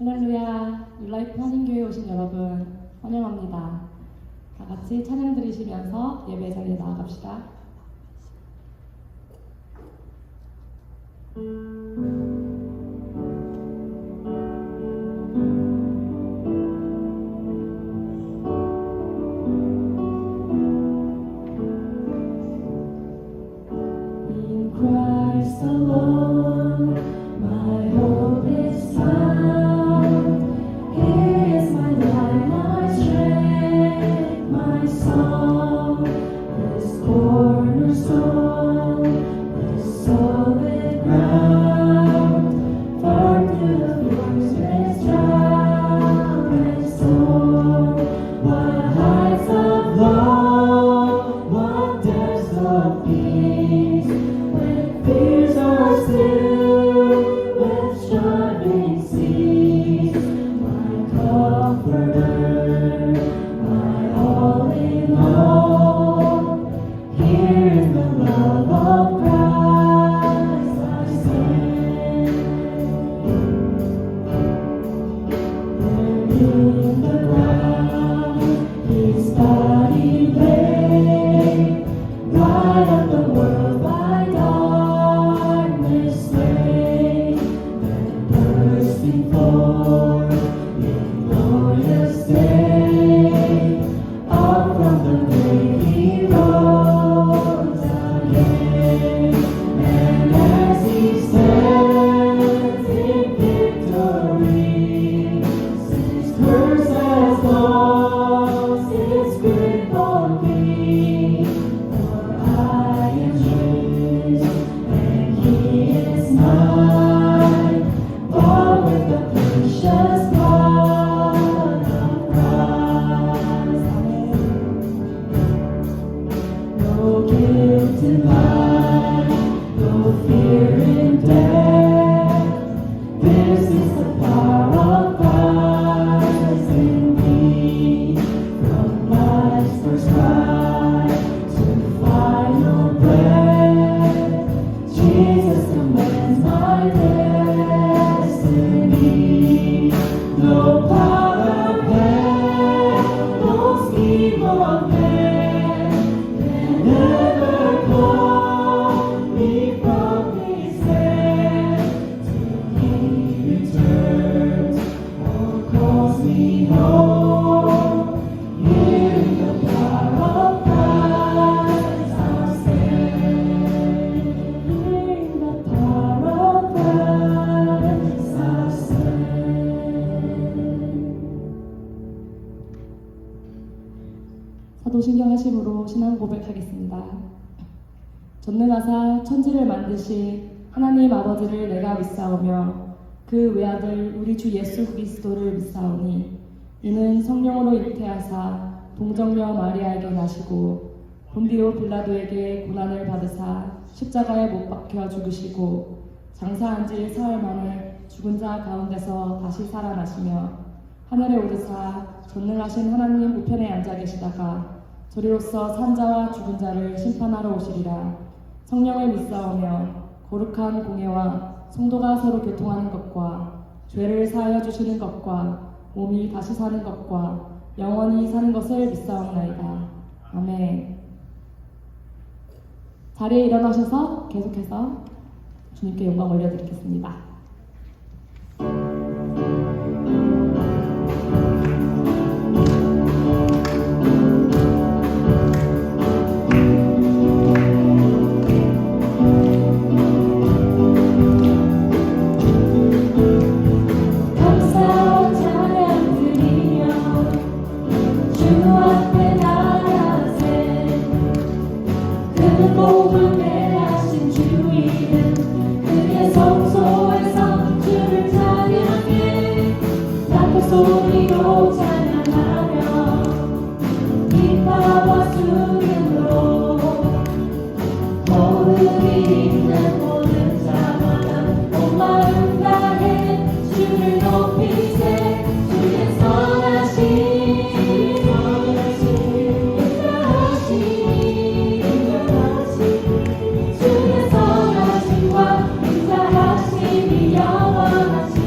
할렐루야, 뉴라이프 한인교회에 오신 여러분 환영합니다. 다 같이 찬양 들으시면서 예배 자리에 나아갑시다. In Christ alone, my hope is found. He is my light, my strength, my song. This cornerstone, this solid ground, firm through the fiercest drought and storm. What heights of love, what depths of peace, when fears are still, with striving cease. My comforter, my all in all, here in the love of Christ I stand. There in the ground, His body lay, light of the world by darkness slain, then bursting forth in glorious day, up from the grave He rose again. And as He stands in victory, His curse has lost its grip on me. For I am His, and He is mine, bought with the precious blood of Christ. No guilt in life, no fear in death. This is the power of Christ in me. From life's first cry to final breath, Jesus commands my destiny. No power of hell, no scheme of man can ever call me from His hand till He returns or calls me home. Here in the power of Christ I'll stand. Here in the power of Christ I'll stand. 사도신경 하심으로 신앙 고백하겠습니다. 전능하사 천지를 만드신 하나님 아버지를 내가 믿사오며 그 외아들 우리 주 예수 그리스도를 믿사오니 이는 성령으로 잉태하사 동정녀 마리아에게 나시고 본디오 빌라도에게 고난을 받으사 십자가에 못 박혀 죽으시고 장사한 지 사흘 만에 죽은 자 가운데서 다시 살아나시며 하늘에 오르사 전능하신 하나님 우편에 앉아 계시다가 저리로서 산자와 죽은 자를 심판하러 오시리라. 성령을 믿사오며 거룩한 공예와 성도가 서로 교통하는 것과 죄를 사하여 주시는 것과 몸이 다시 사는 것과 영원히 사는 것을 믿사옵나이다. 아멘. 자리에 일어나셔서 계속해서 주님께 영광 올려드리겠습니다. 감사와 찬양 드리며 주 앞에 나가세 그 복을 매하신 주 이름 그의 성소에서 주를 찬양해 나팔 소리로 찬양하며 기뻐와 수금으로 거룩이 있는 모든 자마다 온 마음 다해 주를 높이세. 주의 선하신 주의 선하심과 인자하심이 영원하시도다.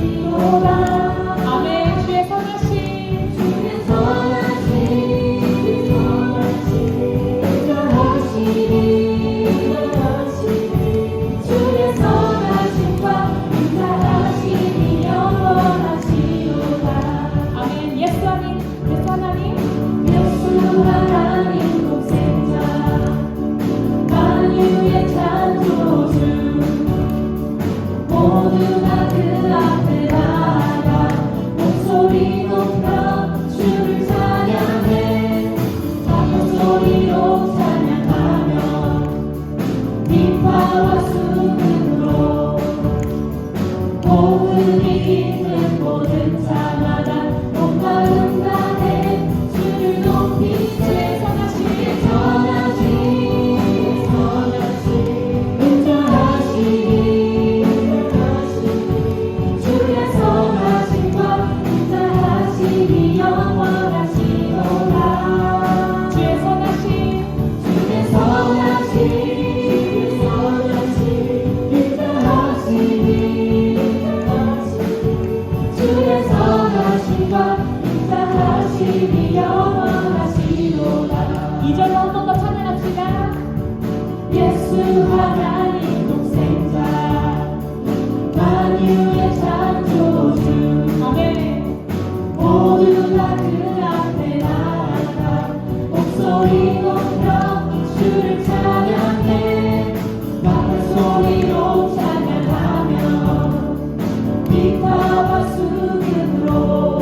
영화와 수금으로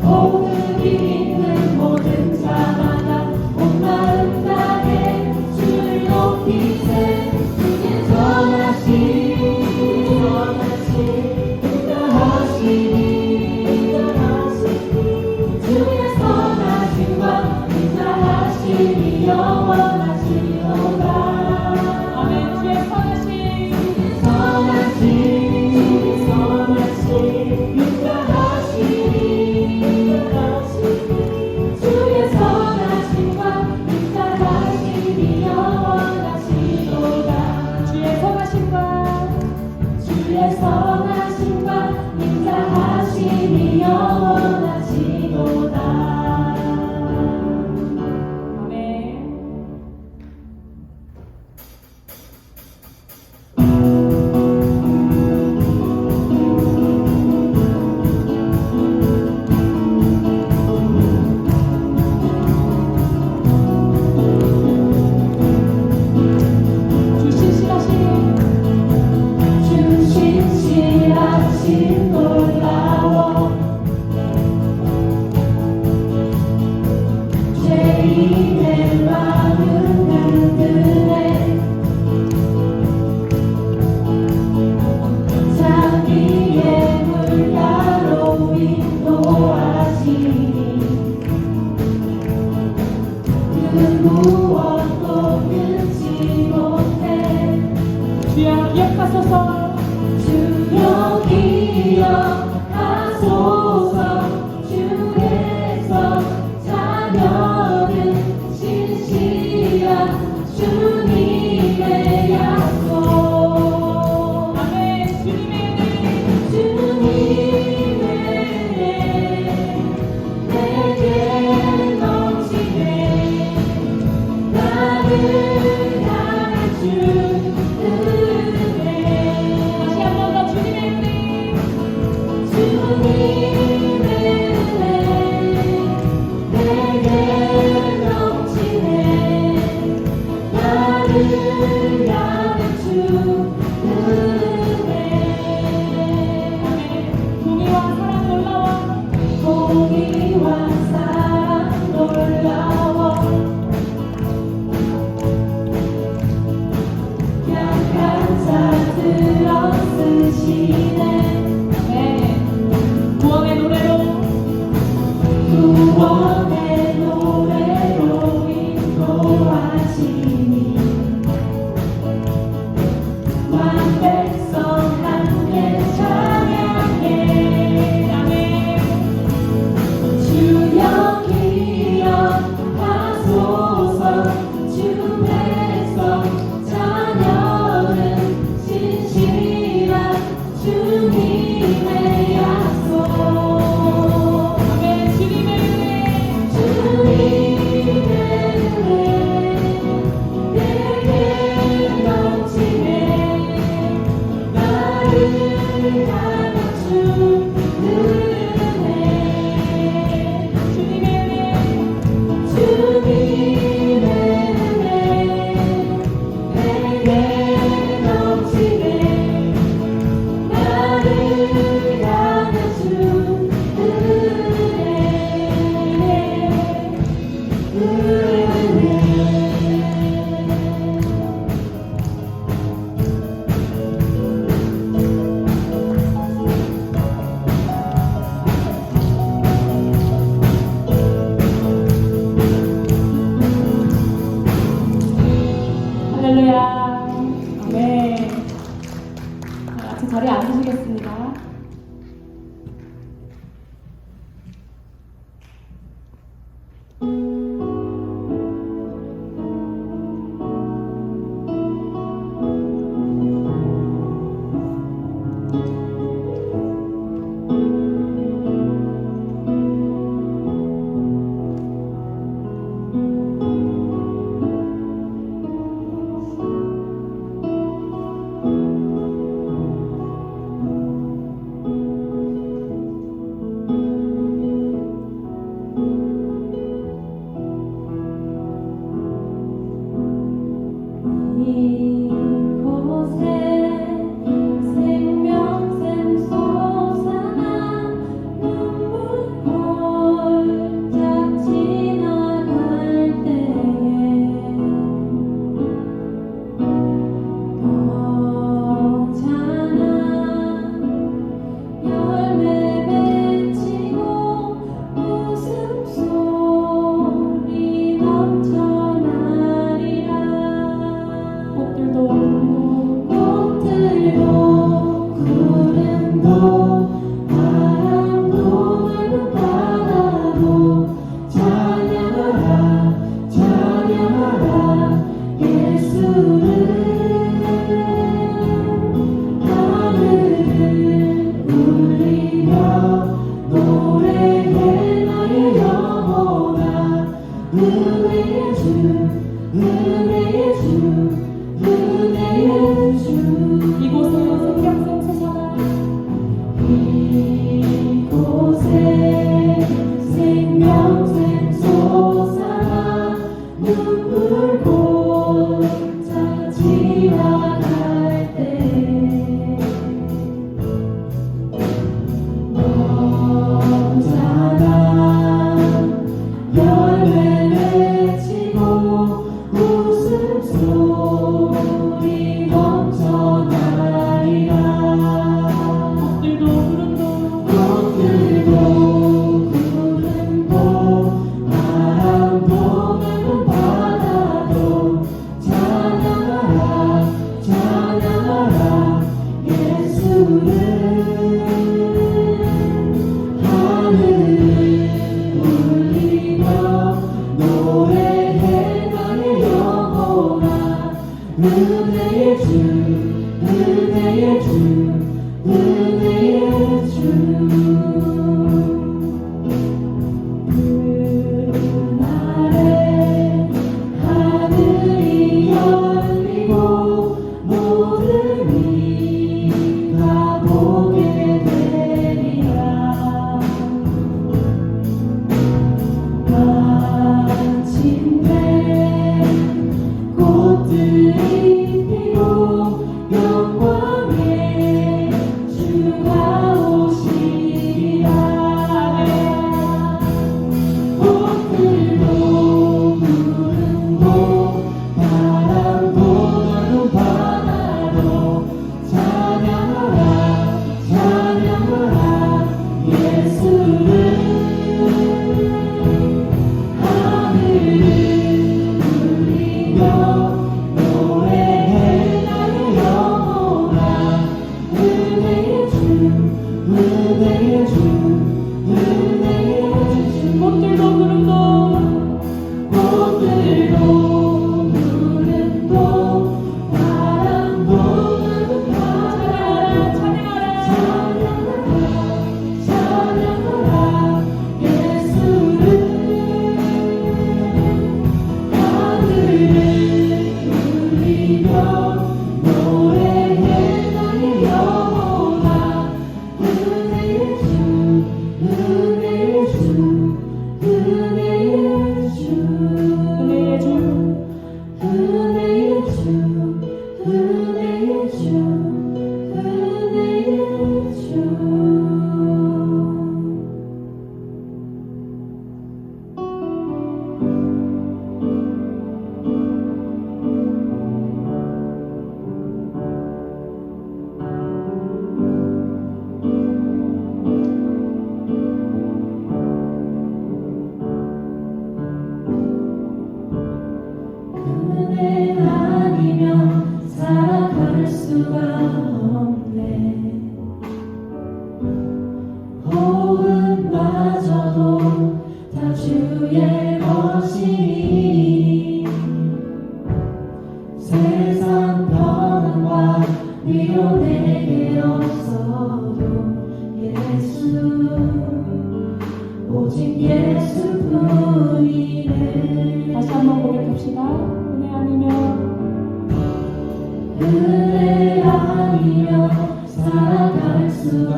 복음이 있는 모든 자마다 온 마음 다해 주를 높이세. 주님 선하시니 주의 선하심과 인자하심이 영원하시도다. 아멘. 주의 선하심 인자하심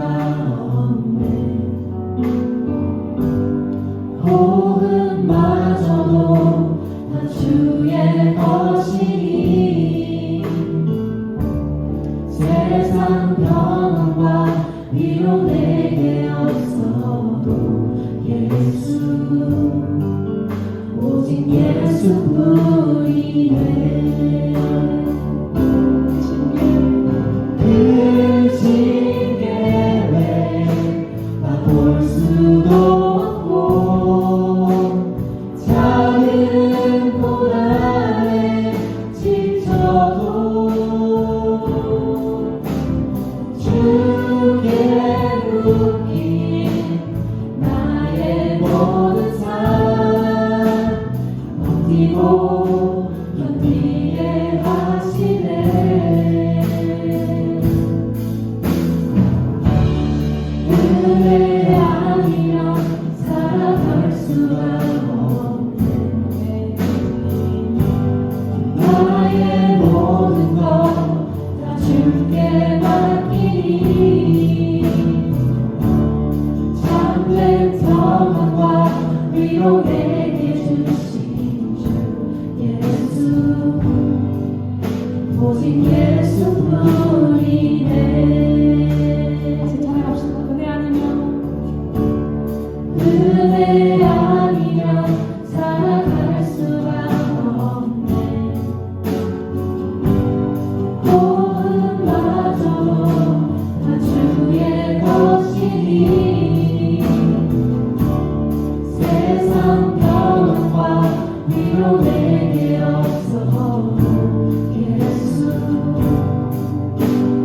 없네. 호흡마저도 다 주의 것이니 세상 평안과 위로 내게 없어도 예수 오직 예수뿐이네. 그 징계에 다 볼 수도 없고 작은 고난에 지쳐도 주께 묶인 나의 모든 삶 버티고 견디게 하시네. 은혜 아니면 살아갈 수가 없네. 나의 모든 것 다 주께 맡기니 참된 평안과 위로 내게 주신 주 예수 오직 예수뿐이네. 같이 찬양합시다. 은혜 아니면 살아갈 수가 없네. 호흡마저도 다 주의 것이니 세상 평안과 위로 내게 없어도 예수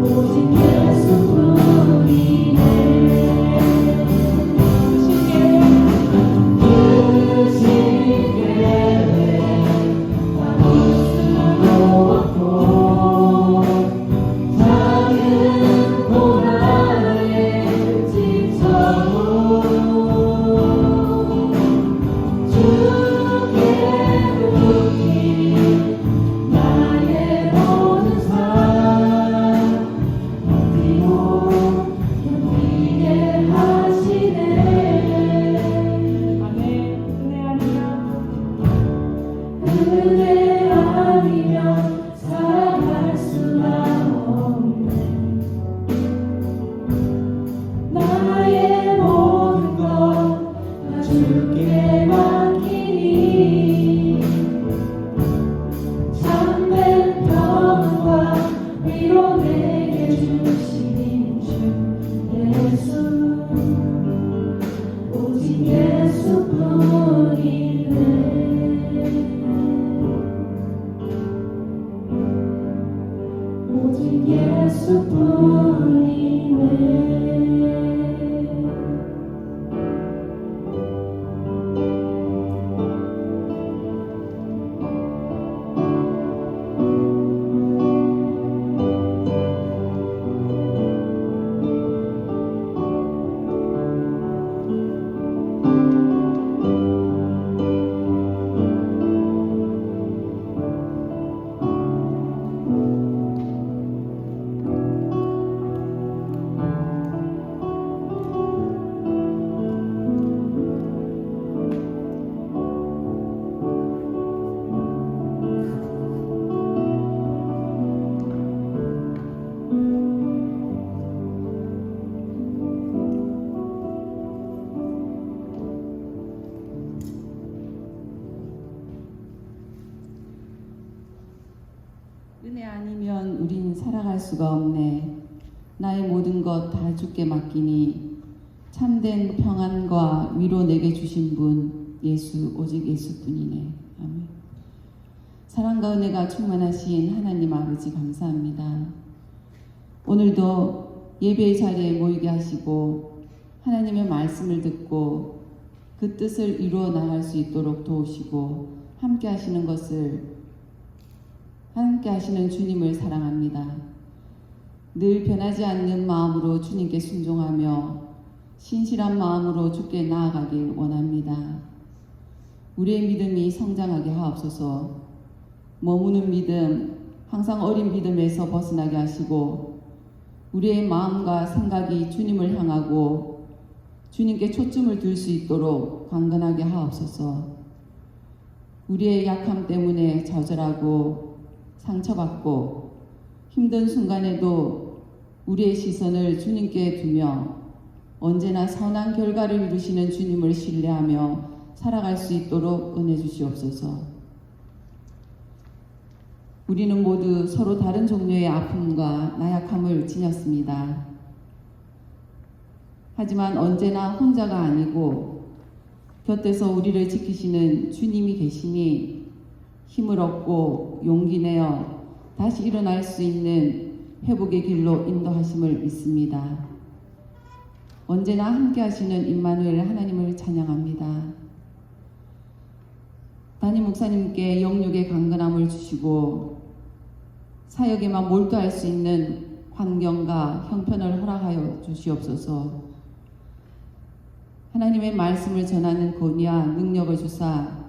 오직 예수뿐이네. 그 징계에 다 볼 수도 없고 작은 고난에 지쳐도 주께 묶인 나의 모든 삶 버티고 견디게 하시네. 아멘. 은혜 아니면 살아갈 수가 없네. 나의 모든 것 다 주께 맡기니 참된 평안과 위로 내게 주신 주 예수 오직 예수뿐이네. 오직 예수뿐이네. 은혜 아니면 우린 살아갈 수가 없네. 나의 모든 것 다 주께 맡기니 참된 평안과 위로 내게 주신 분 예수 오직 예수뿐이네. 아멘. 사랑과 은혜가 충만하신 하나님 아버지 감사합니다. 오늘도 예배의 자리에 모이게 하시고 하나님의 말씀을 듣고 그 뜻을 이루어 나갈 수 있도록 도우시고 함께 하시는 주님을 사랑합니다. 늘 변하지 않는 마음으로 주님께 순종하며 신실한 마음으로 주께 나아가길 원합니다. 우리의 믿음이 성장하게 하옵소서. 머무는 믿음, 항상 어린 믿음에서 벗어나게 하시고 우리의 마음과 생각이 주님을 향하고 주님께 초점을 둘 수 있도록 강건하게 하옵소서. 우리의 약함 때문에 좌절하고 상처받고 힘든 순간에도 우리의 시선을 주님께 두며 언제나 선한 결과를 이루시는 주님을 신뢰하며 살아갈 수 있도록 은혜 주시옵소서. 우리는 모두 서로 다른 종류의 아픔과 나약함을 지녔습니다. 하지만 언제나 혼자가 아니고 곁에서 우리를 지키시는 주님이 계시니 힘을 얻고 용기 내어 다시 일어날 수 있는 회복의 길로 인도하심을 믿습니다. 언제나 함께 하시는 임마누엘 하나님을 찬양합니다. 담임 목사님께 영육의 강건함을 주시고 사역에만 몰두할 수 있는 환경과 형편을 허락하여 주시옵소서. 하나님의 말씀을 전하는 권위와 능력을 주사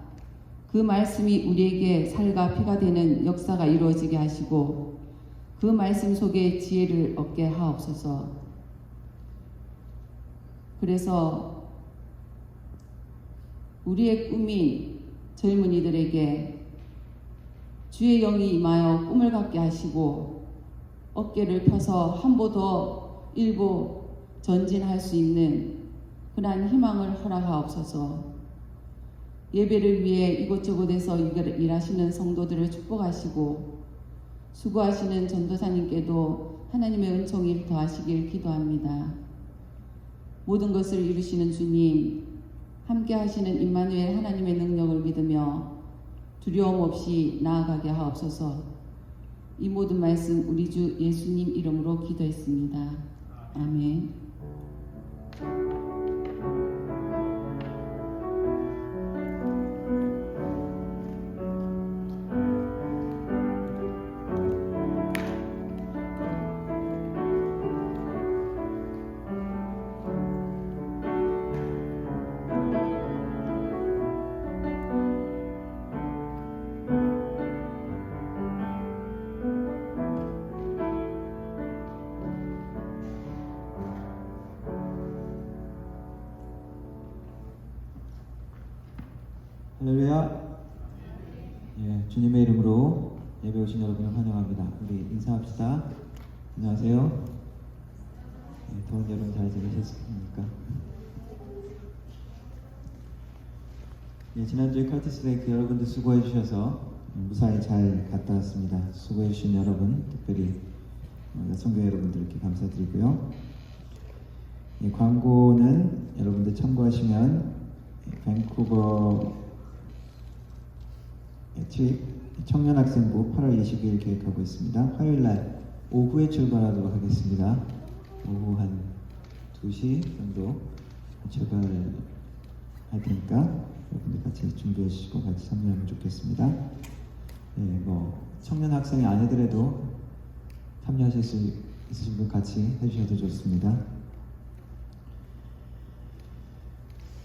그 말씀이 우리에게 살과 피가 되는 역사가 이루어지게 하시고 그 말씀 속에 지혜를 얻게 하옵소서. 그래서 우리의 꿈이 젊은이들에게 주의 영이 임하여 꿈을 갖게 하시고 어깨를 펴서 한 보 더 일보 전진할 수 있는 그러한 희망을 허락하옵소서. 예배를 위해 이곳저곳에서 일하시는 성도들을 축복하시고 수고하시는 전도사님께도 하나님의 은총이 더하시길 기도합니다. 모든 것을 이루시는 주님, 함께 하시는 임마누엘 하나님의 능력을 믿으며 두려움 없이 나아가게 하옵소서. 이 모든 말씀 우리 주 예수님 이름으로 기도했습니다. 아멘. 할렐루야. 예, 주님의 이름으로 예배 오신 여러분을 환영합니다. 우리 인사합시다. 안녕하세요. 예, 더운 여름 잘 지내셨습니까? 예, 지난주에 칼티스 레이크 여러분들 수고해 주셔서 무사히 잘 갔다 왔습니다. 수고해 주신 여러분, 특별히 성교 여러분들께 감사드리고요. 예, 광고는 여러분들 참고하시면 밴쿠버 청년학생부 8월 20일 계획하고 있습니다. 화요일날 오후에 출발하도록 하겠습니다. 오후 한 2시 정도 출발할 테니까 여러분들 같이 준비해 주시고 같이 참여하면 좋겠습니다. 청년학생이 아니더라도 참여하실 수 있으신 분 같이 해주셔도 좋습니다.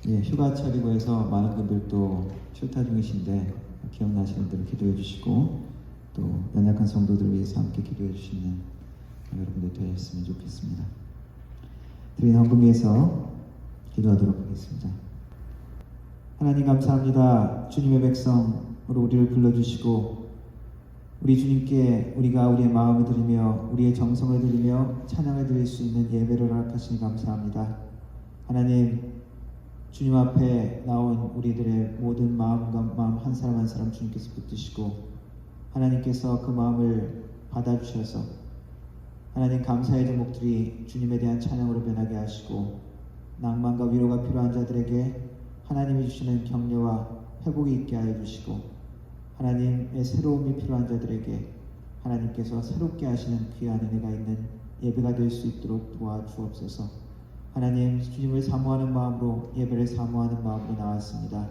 휴가철이고 해서 많은 분들 또 출타 중이신데 기억나시는 대로 기도해 주시고 또 연약한 성도들을 위해서 함께 기도해 주시는 여러분들 되었으면 좋겠습니다. 드린 헌금 위해서 기도하도록 하겠습니다. 하나님 감사합니다. 주님의 백성으로 우리를 불러주시고 우리 주님께 우리가 우리의 마음을 드리며 우리의 정성을 드리며 찬양을 드릴 수 있는 예배를 허락하시니 감사합니다. 하나님 주님 앞에 나온 우리들의 모든 마음과 마음 한 사람 한 사람 주님께서 붙드시고 하나님께서 그 마음을 받아주셔서 하나님 감사의 제목들이 주님에 대한 찬양으로 변하게 하시고 낭만과 위로가 필요한 자들에게 하나님이 주시는 격려와 회복이 있게 하여 주시고 하나님의 새로움이 필요한 자들에게 하나님께서 새롭게 하시는 귀한 은혜가 있는 예배가 될 수 있도록 도와주옵소서. 하나님 주님을 사모하는 마음으로 예배를 사모하는 마음으로 나왔습니다.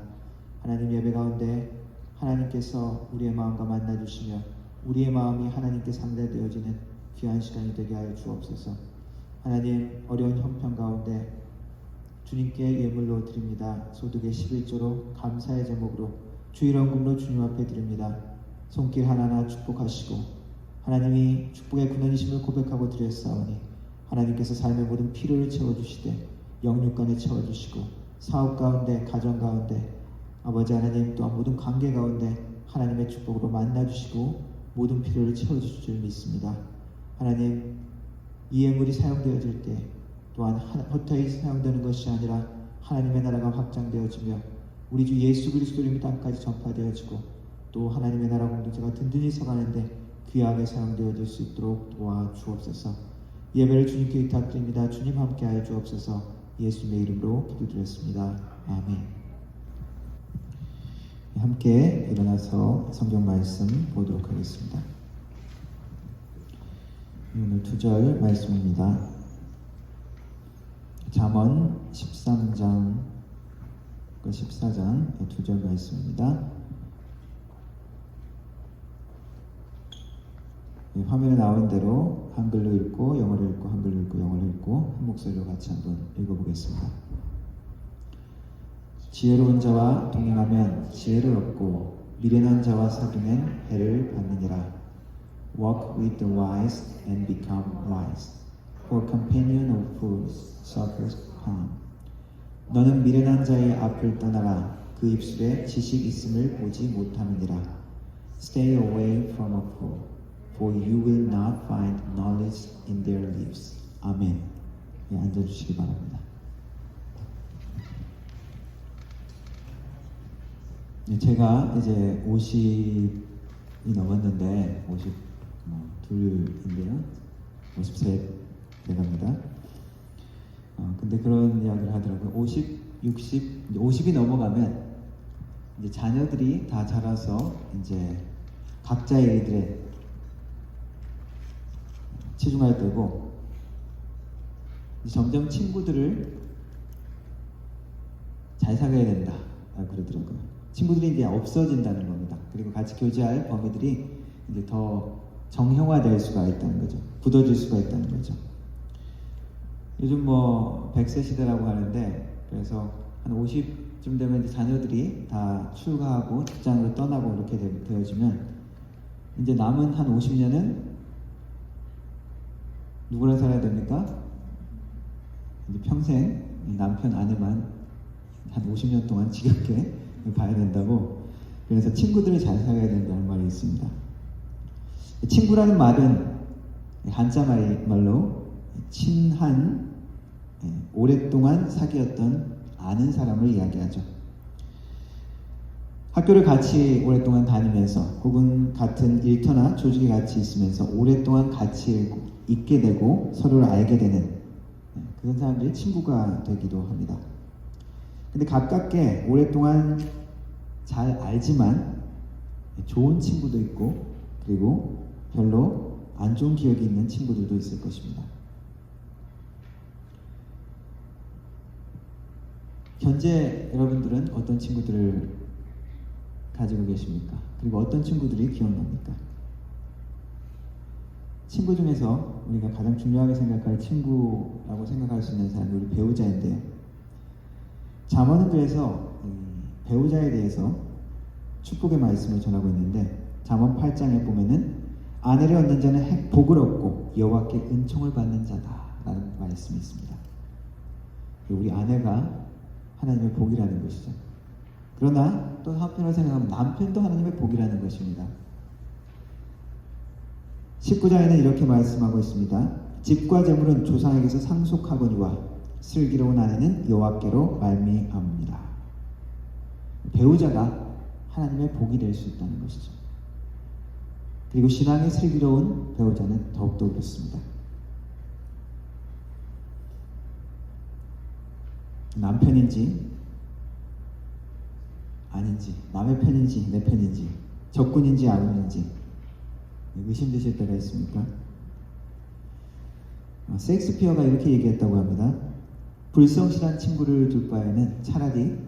하나님 예배 가운데 하나님께서 우리의 마음과 만나주시며 우리의 마음이 하나님께 상대되어지는 귀한 시간이 되게 하여 주옵소서. 하나님 어려운 형편 가운데 주님께 예물로 드립니다. 소득의 11조로 감사의 제목으로 주일헌금으로 주님 앞에 드립니다. 손길 하나하나 축복하시고 하나님이 축복의 근원이심을 고백하고 드렸사오니 하나님께서 삶의 모든 필요를 채워주시되 영육간에 채워주시고 사업 가운데 가정 가운데 아버지 하나님 또한 모든 관계 가운데 하나님의 축복으로 만나주시고 모든 필요를 채워주실 줄 믿습니다. 하나님 이 예물이 사용되어질 때 또한 헛되이 사용되는 것이 아니라 하나님의 나라가 확장되어지며 우리 주 예수 그리스도 이름이 땅까지 전파되어지고 또 하나님의 나라 공동체가 든든히 서가는데 귀하게 사용되어질 수 있도록 도와주옵소서. 예배를 주님께 부탁드립니다. 주님 함께하여 주옵소서. 예수님의 이름으로 기도드렸습니다. 아멘. 함께 일어나서 성경 말씀 보도록 하겠습니다. 오늘 2절 말씀입니다. 잠언 13장 14장 2절 말씀입니다. 화면에 나온 대로 한글로 읽고 영어로 읽고 한글로 읽고 영어로 읽고 한 목소리로 같이 한번 읽어보겠습니다. 지혜로운 자와 동행하면 지혜를 얻고 미련한 자와 사귀면 해를 받느니라. Walk with the wise and become wise. For companion of fools suffers harm. 너는 미련한 자의 앞을 떠나라. 그 입술에 지식 있음을 보지 못함이니라. Stay away from a fool. For you will not find knowledge in their lips. 아멘. 네, 앉아주시기 바랍니다. 네, 제가 이제 50이 넘었는데 52인데요. 53 돼갑니다. 근데 그런 이야기를 하더라고요. 50, 60, 50이 넘어가면 이제 자녀들이 다 자라서 이제 각자의 일들에 치중할 때고 점점 친구들을 잘 사귀어야 된다 그러더라고요. 친구들이 이제 없어진다는 겁니다. 그리고 같이 교제할 범위들이 이제 더 정형화될 수가 있다는 거죠. 굳어질 수가 있다는 거죠. 요즘 100세 시대라고 하는데 그래서 한 50쯤 되면 이제 자녀들이 다 출가하고 직장으로 떠나고 이렇게 되어지면 이제 남은 한 50년은 누구랑 살아야 됩니까? 이제 평생 남편 아내만 한 50년 동안 지겹게 봐야 된다고. 그래서 친구들을 잘 사귀어야 된다는 말이 있습니다. 친구라는 말은 한자 말로 친한, 오랫동안 사귀었던 아는 사람을 이야기하죠. 학교를 같이 오랫동안 다니면서 혹은 같은 일터나 조직에 같이 있으면서 오랫동안 같이 있게 되고 서로를 알게 되는 그런 사람들이 친구가 되기도 합니다. 근데 가깝게 오랫동안 잘 알지만 좋은 친구도 있고 그리고 별로 안 좋은 기억이 있는 친구들도 있을 것입니다. 현재 여러분들은 어떤 친구들을 가지고 계십니까? 그리고 어떤 친구들이 기억납니까? 친구 중에서 우리가 가장 중요하게 생각할 친구라고 생각할 수 있는 사람이 우리 배우자인데요. 잠언은 그래서 배우자에 대해서 축복의 말씀을 전하고 있는데 잠언 8장에 보면은 아내를 얻는 자는 복을 얻고 여호와께 은총을 받는 자다라는 말씀이 있습니다. 우리 아내가 하나님의 복이라는 것이죠. 그러나 또 한편으로 생각하면 남편도 하나님의 복이라는 것입니다. 19장에는 이렇게 말씀하고 있습니다. 집과 재물은 조상에게서 상속하거니와 슬기로운 아내는 여호와께로 말미암으니라. 배우자가 하나님의 복이 될 수 있다는 것이죠. 그리고 신앙의 슬기로운 배우자는 더욱더 그렇습니다. 남편인지 아닌지, 남의 편인지 내 편인지, 적군인지 아군인지 의심되실 때가 있습니까? 셰익스피어가 이렇게 얘기했다고 합니다. 불성실한 친구를 둘 바에는 차라리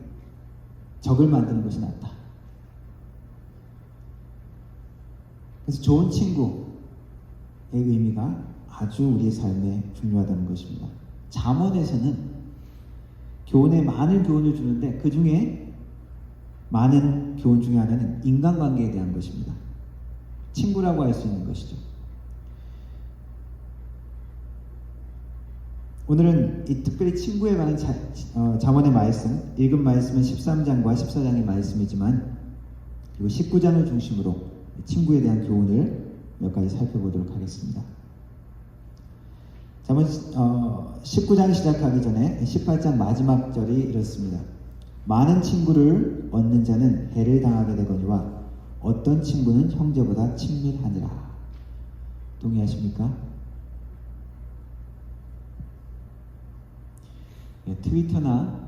적을 만드는 것이 낫다. 그래서 좋은 친구의 의미가 아주 우리의 삶에 중요하다는 것입니다. 잠언에서는 교훈에 많은 교훈을 주는데 그 중에 많은 교훈 중에 하나는 인간관계에 대한 것입니다. 친구라고 할 수 있는 것이죠. 오늘은 이 특별히 친구에 관한 잠언의 말씀, 읽은 말씀은 13장과 14장의 말씀이지만 그리고 19장을 중심으로 친구에 대한 교훈을 몇 가지 살펴보도록 하겠습니다. 잠언 19장 시작하기 전에 18장 마지막 절이 이렇습니다. 많은 친구를 얻는 자는 해를 당하게 되거니와 어떤 친구는 형제보다 친밀하니라. 동의하십니까? 트위터나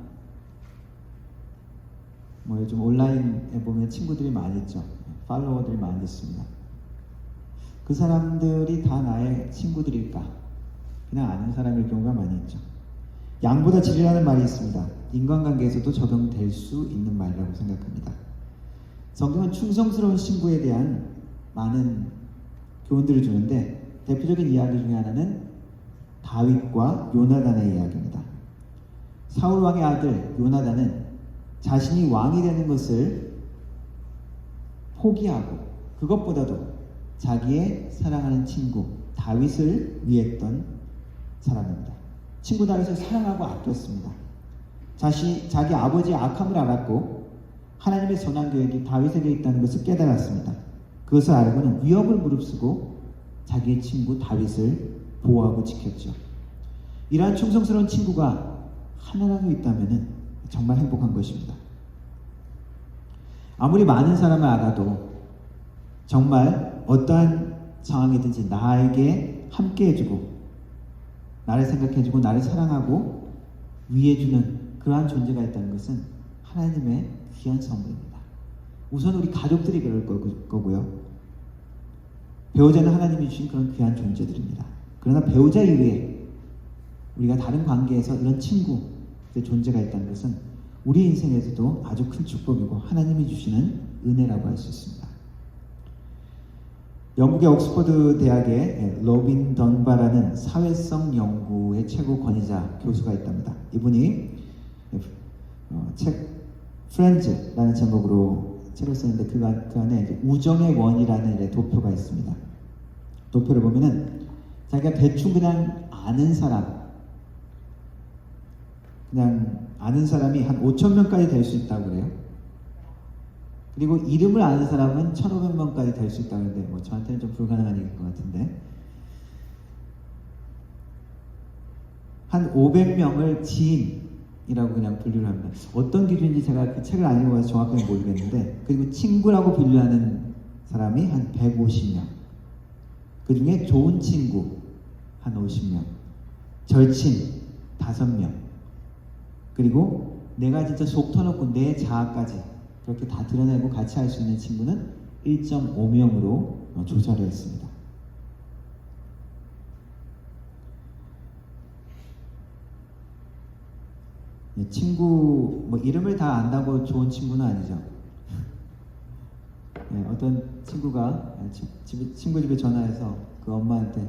뭐 요즘 온라인에 보면 친구들이 많이 있죠. 팔로워들이 많이 있습니다. 그 사람들이 다 나의 친구들일까? 그냥 아는 사람일 경우가 많이 있죠. 양보다 질이라는 말이 있습니다. 인간관계에서도 적용될 수 있는 말이라고 생각합니다. 성경은 충성스러운 친구에 대한 많은 교훈들을 주는데 대표적인 이야기 중에 하나는 다윗과 요나단의 이야기입니다. 사울 왕의 아들 요나단은 자신이 왕이 되는 것을 포기하고 그것보다도 자기의 사랑하는 친구 다윗을 위했던 사람입니다. 친구 다윗을 사랑하고 아꼈습니다. 자기 아버지의 악함을 알았고 하나님의 선한 계획이 다윗에게 있다는 것을 깨달았습니다. 그것을 알고는 위협을 무릅쓰고 자기의 친구 다윗을 보호하고 지켰죠. 이러한 충성스러운 친구가 하나라도 있다면 정말 행복한 것입니다. 아무리 많은 사람을 알아도 정말 어떠한 상황이든지 나에게 함께 해주고 나를 생각해주고 나를 사랑하고 위해주는 그러한 존재가 있다는 것은 하나님의 귀한 선물입니다. 우선 우리 가족들이 그럴 거고요. 배우자는 하나님이 주신 그런 귀한 존재들입니다. 그러나 배우자 이외에 우리가 다른 관계에서 이런 친구의 존재가 있다는 것은 우리 인생에서도 아주 큰 축복이고 하나님이 주시는 은혜라고 할 수 있습니다. 영국의 옥스퍼드 대학의 로빈 던바라는 사회성 연구의 최고 권위자 교수가 있답니다. 이분이 책 프렌즈라는 제목으로 책을 쓰는데 그 안에 이제 우정의 원이라는 도표가 있습니다. 도표를 보면은 자기가 대충 그냥 아는 사람이 한 5,000명까지 될 수 있다고 그래요. 그리고 이름을 아는 사람은 1,500명까지 될 수 있다고 하는데 뭐 저한테는 좀 불가능한 얘기일 것 같은데 한 500명을 지인이라고 그냥 분류를 합니다. 어떤 기준인지 제가 그 책을 안 읽어봐서 정확하게 모르겠는데 그리고 친구라고 분류하는 사람이 한 150명, 그 중에 좋은 친구 한 50명, 절친 5명, 그리고 내가 진짜 속 터놓고 내 자아까지 그렇게 다 드러내고 같이 할 수 있는 친구는 1.5명으로 조사를 했습니다. 친구 뭐 이름을 다 안다고 좋은 친구는 아니죠. 어떤 친구가 친구 집에 전화해서 그 엄마한테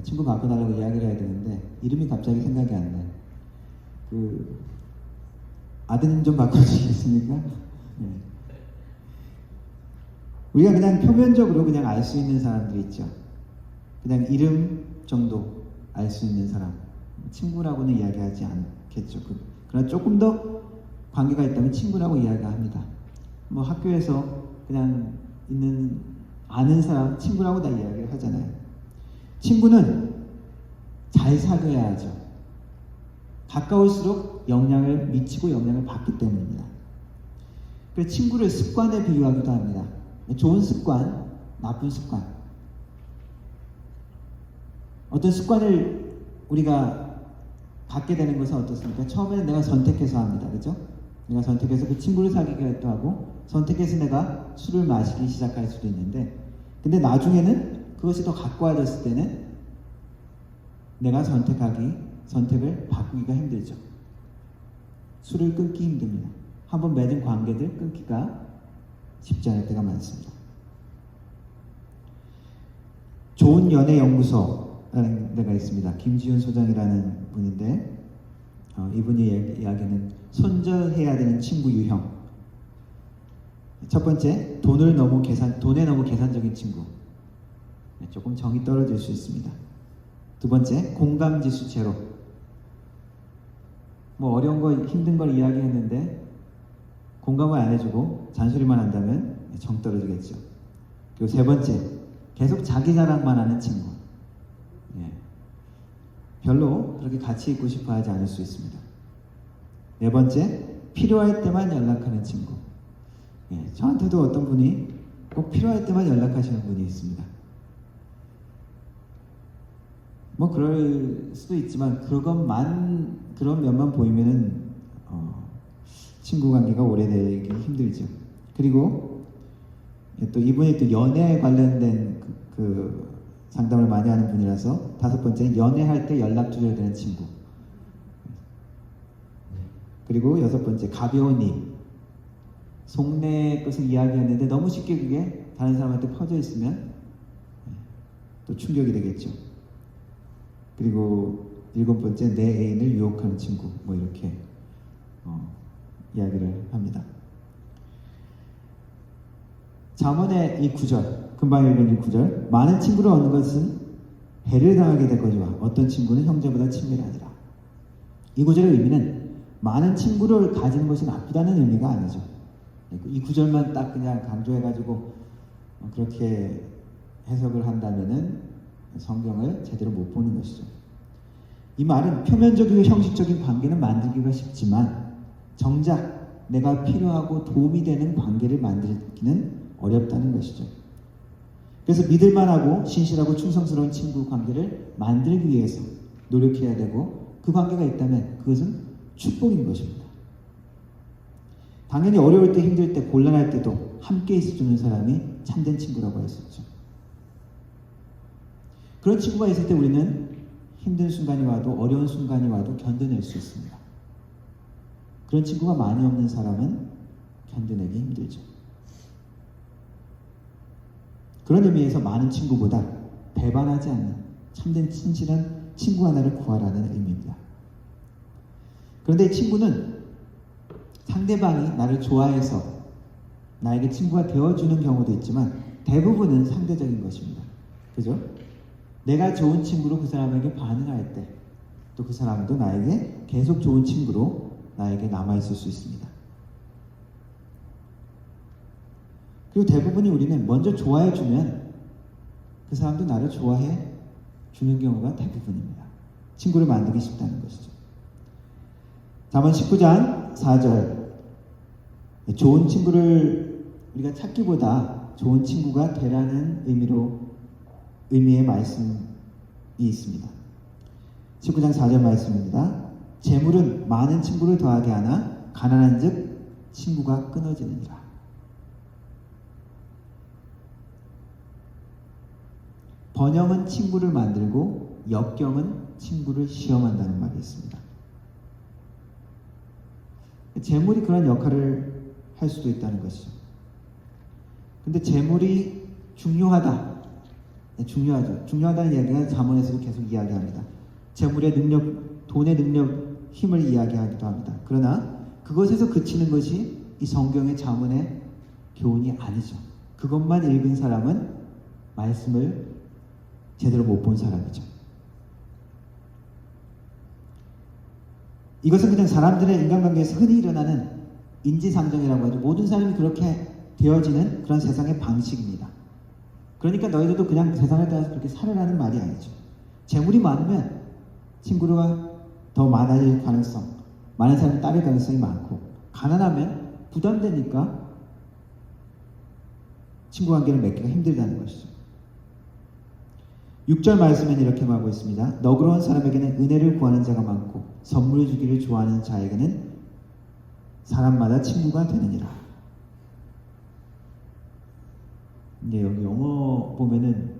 친구 바꿔달라고 이야기를 해야 되는데 이름이 갑자기 생각이 안 나요. 그 아드님 좀 바꿔주시겠습니까? 우리가 그냥 표면적으로 그냥 알 수 있는 사람들이 있죠. 그냥 이름 정도 알 수 있는 사람, 친구라고는 이야기하지 않겠죠. 그러나 조금 더 관계가 있다면 친구라고 이야기합니다. 뭐 학교에서 그냥 있는 아는 사람 친구라고 다 이야기를 하잖아요. 친구는 잘 사귀어야 하죠. 가까울수록 영향을 미치고 영향을 받기 때문입니다. 그래서 친구를 습관에 비유하기도 합니다. 좋은 습관, 나쁜 습관. 어떤 습관을 우리가 갖게 되는 것은 어떻습니까? 처음에는 내가 선택해서 합니다. 그렇죠? 내가 선택해서 그 친구를 사귀기도 하고 선택해서 내가 술을 마시기 시작할 수도 있는데 근데 나중에는 그것이 더 가까워졌을 때는 내가 선택을 바꾸기가 힘들죠. 술을 끊기 힘듭니다. 한번 맺은 관계들 끊기가 쉽지 않을 때가 많습니다. 좋은 연애 연구소라는 데가 있습니다. 김지훈 소장이라는 분인데 이분이 이야기하는 손절해야 되는 친구 유형. 첫 번째, 돈에 너무 계산적인 친구. 조금 정이 떨어질 수 있습니다. 두 번째, 공감지수 제로. 뭐 어려운 거 힘든 걸 이야기했는데 공감을 안 해주고 잔소리만 한다면 정 떨어지겠죠. 그리고 세 번째, 계속 자기 자랑만 하는 친구. 예. 별로 그렇게 같이 있고 싶어 하지 않을 수 있습니다. 네 번째, 필요할 때만 연락하는 친구. 예. 저한테도 어떤 분이 꼭 필요할 때만 연락하시는 분이 있습니다. 뭐 그럴 수도 있지만 그런 면만 보이면은 친구 관계가 오래되기 힘들죠. 그리고 또 이분이 또 연애에 관련된 그 상담을 많이 하는 분이라서 다섯 번째는 연애할 때 연락 주셔야 되는 친구. 그리고 여섯 번째, 가벼운 일. 속내 것을 이야기하는데 너무 쉽게 그게 다른 사람한테 퍼져 있으면 또 충격이 되겠죠. 그리고 일곱 번째, 내 애인을 유혹하는 친구. 뭐 이렇게 이야기를 합니다. 잠언의 이 구절, 금방 읽은 이 구절, 많은 친구를 얻는 것은 해를 당하게 될 거지와 어떤 친구는 형제보다 친밀하니라. 이 구절의 의미는 많은 친구를 가진 것이 나쁘다는 의미가 아니죠. 이 구절만 딱 그냥 강조해가지고 그렇게 해석을 한다면은 성경을 제대로 못 보는 것이죠. 이 말은 표면적이고 형식적인 관계는 만들기가 쉽지만 정작 내가 필요하고 도움이 되는 관계를 만들기는 어렵다는 것이죠. 그래서 믿을만하고 신실하고 충성스러운 친구 관계를 만들기 위해서 노력해야 되고 그 관계가 있다면 그것은 축복인 것입니다. 당연히 어려울 때, 힘들 때, 곤란할 때도 함께 있어주는 사람이 참된 친구라고 할 수 있죠. 그런 친구가 있을 때 우리는 힘든 순간이 와도 어려운 순간이 와도 견뎌낼 수 있습니다. 그런 친구가 많이 없는 사람은 견뎌내기 힘들죠. 그런 의미에서 많은 친구보다 배반하지 않는 참된 친실한 친구 하나를 구하라는 의미입니다. 그런데 이 친구는 상대방이 나를 좋아해서 나에게 친구가 되어주는 경우도 있지만 대부분은 상대적인 것입니다. 그죠? 내가 좋은 친구로 그 사람에게 반응할 때 또 그 사람도 나에게 계속 좋은 친구로 나에게 남아있을 수 있습니다. 그리고 대부분이 우리는 먼저 좋아해주면 그 사람도 나를 좋아해 주는 경우가 대부분입니다. 친구를 만들기 쉽다는 것이죠. 잠언 19장 4절, 좋은 친구를 우리가 찾기보다 좋은 친구가 되라는 의미의 말씀이 있습니다. 19장 4절 말씀입니다. 재물은 많은 친구를 더하게 하나 가난한 즉 친구가 끊어지느니라. 번영은 친구를 만들고 역경은 친구를 시험한다는 말이 있습니다. 재물이 그런 역할을 할 수도 있다는 것이죠. 근데 재물이 중요하다. 중요하죠. 중요하다는 이야기가 잠언에서도 계속 이야기합니다. 재물의 능력, 돈의 능력, 힘을 이야기하기도 합니다. 그러나 그것에서 그치는 것이 이 성경의 잠언의 교훈이 아니죠. 그것만 읽은 사람은 말씀을 제대로 못 본 사람이죠. 이것은 그냥 사람들의 인간관계에서 흔히 일어나는 인지상정이라고 하죠. 모든 사람이 그렇게 되어지는 그런 세상의 방식입니다. 그러니까 너희들도 그냥 세상에 따라서 그렇게 살으라는 말이 아니죠. 재물이 많으면 친구가 더 많아질 가능성, 많은 사람이 따를 가능성이 많고, 가난하면 부담되니까 친구 관계를 맺기가 힘들다는 것이죠. 6절 말씀에는 이렇게 말하고 있습니다. 너그러운 사람에게는 은혜를 구하는 자가 많고 선물을 주기를 좋아하는 자에게는 사람마다 친구가 되느니라. 근데 여기 영어 보면은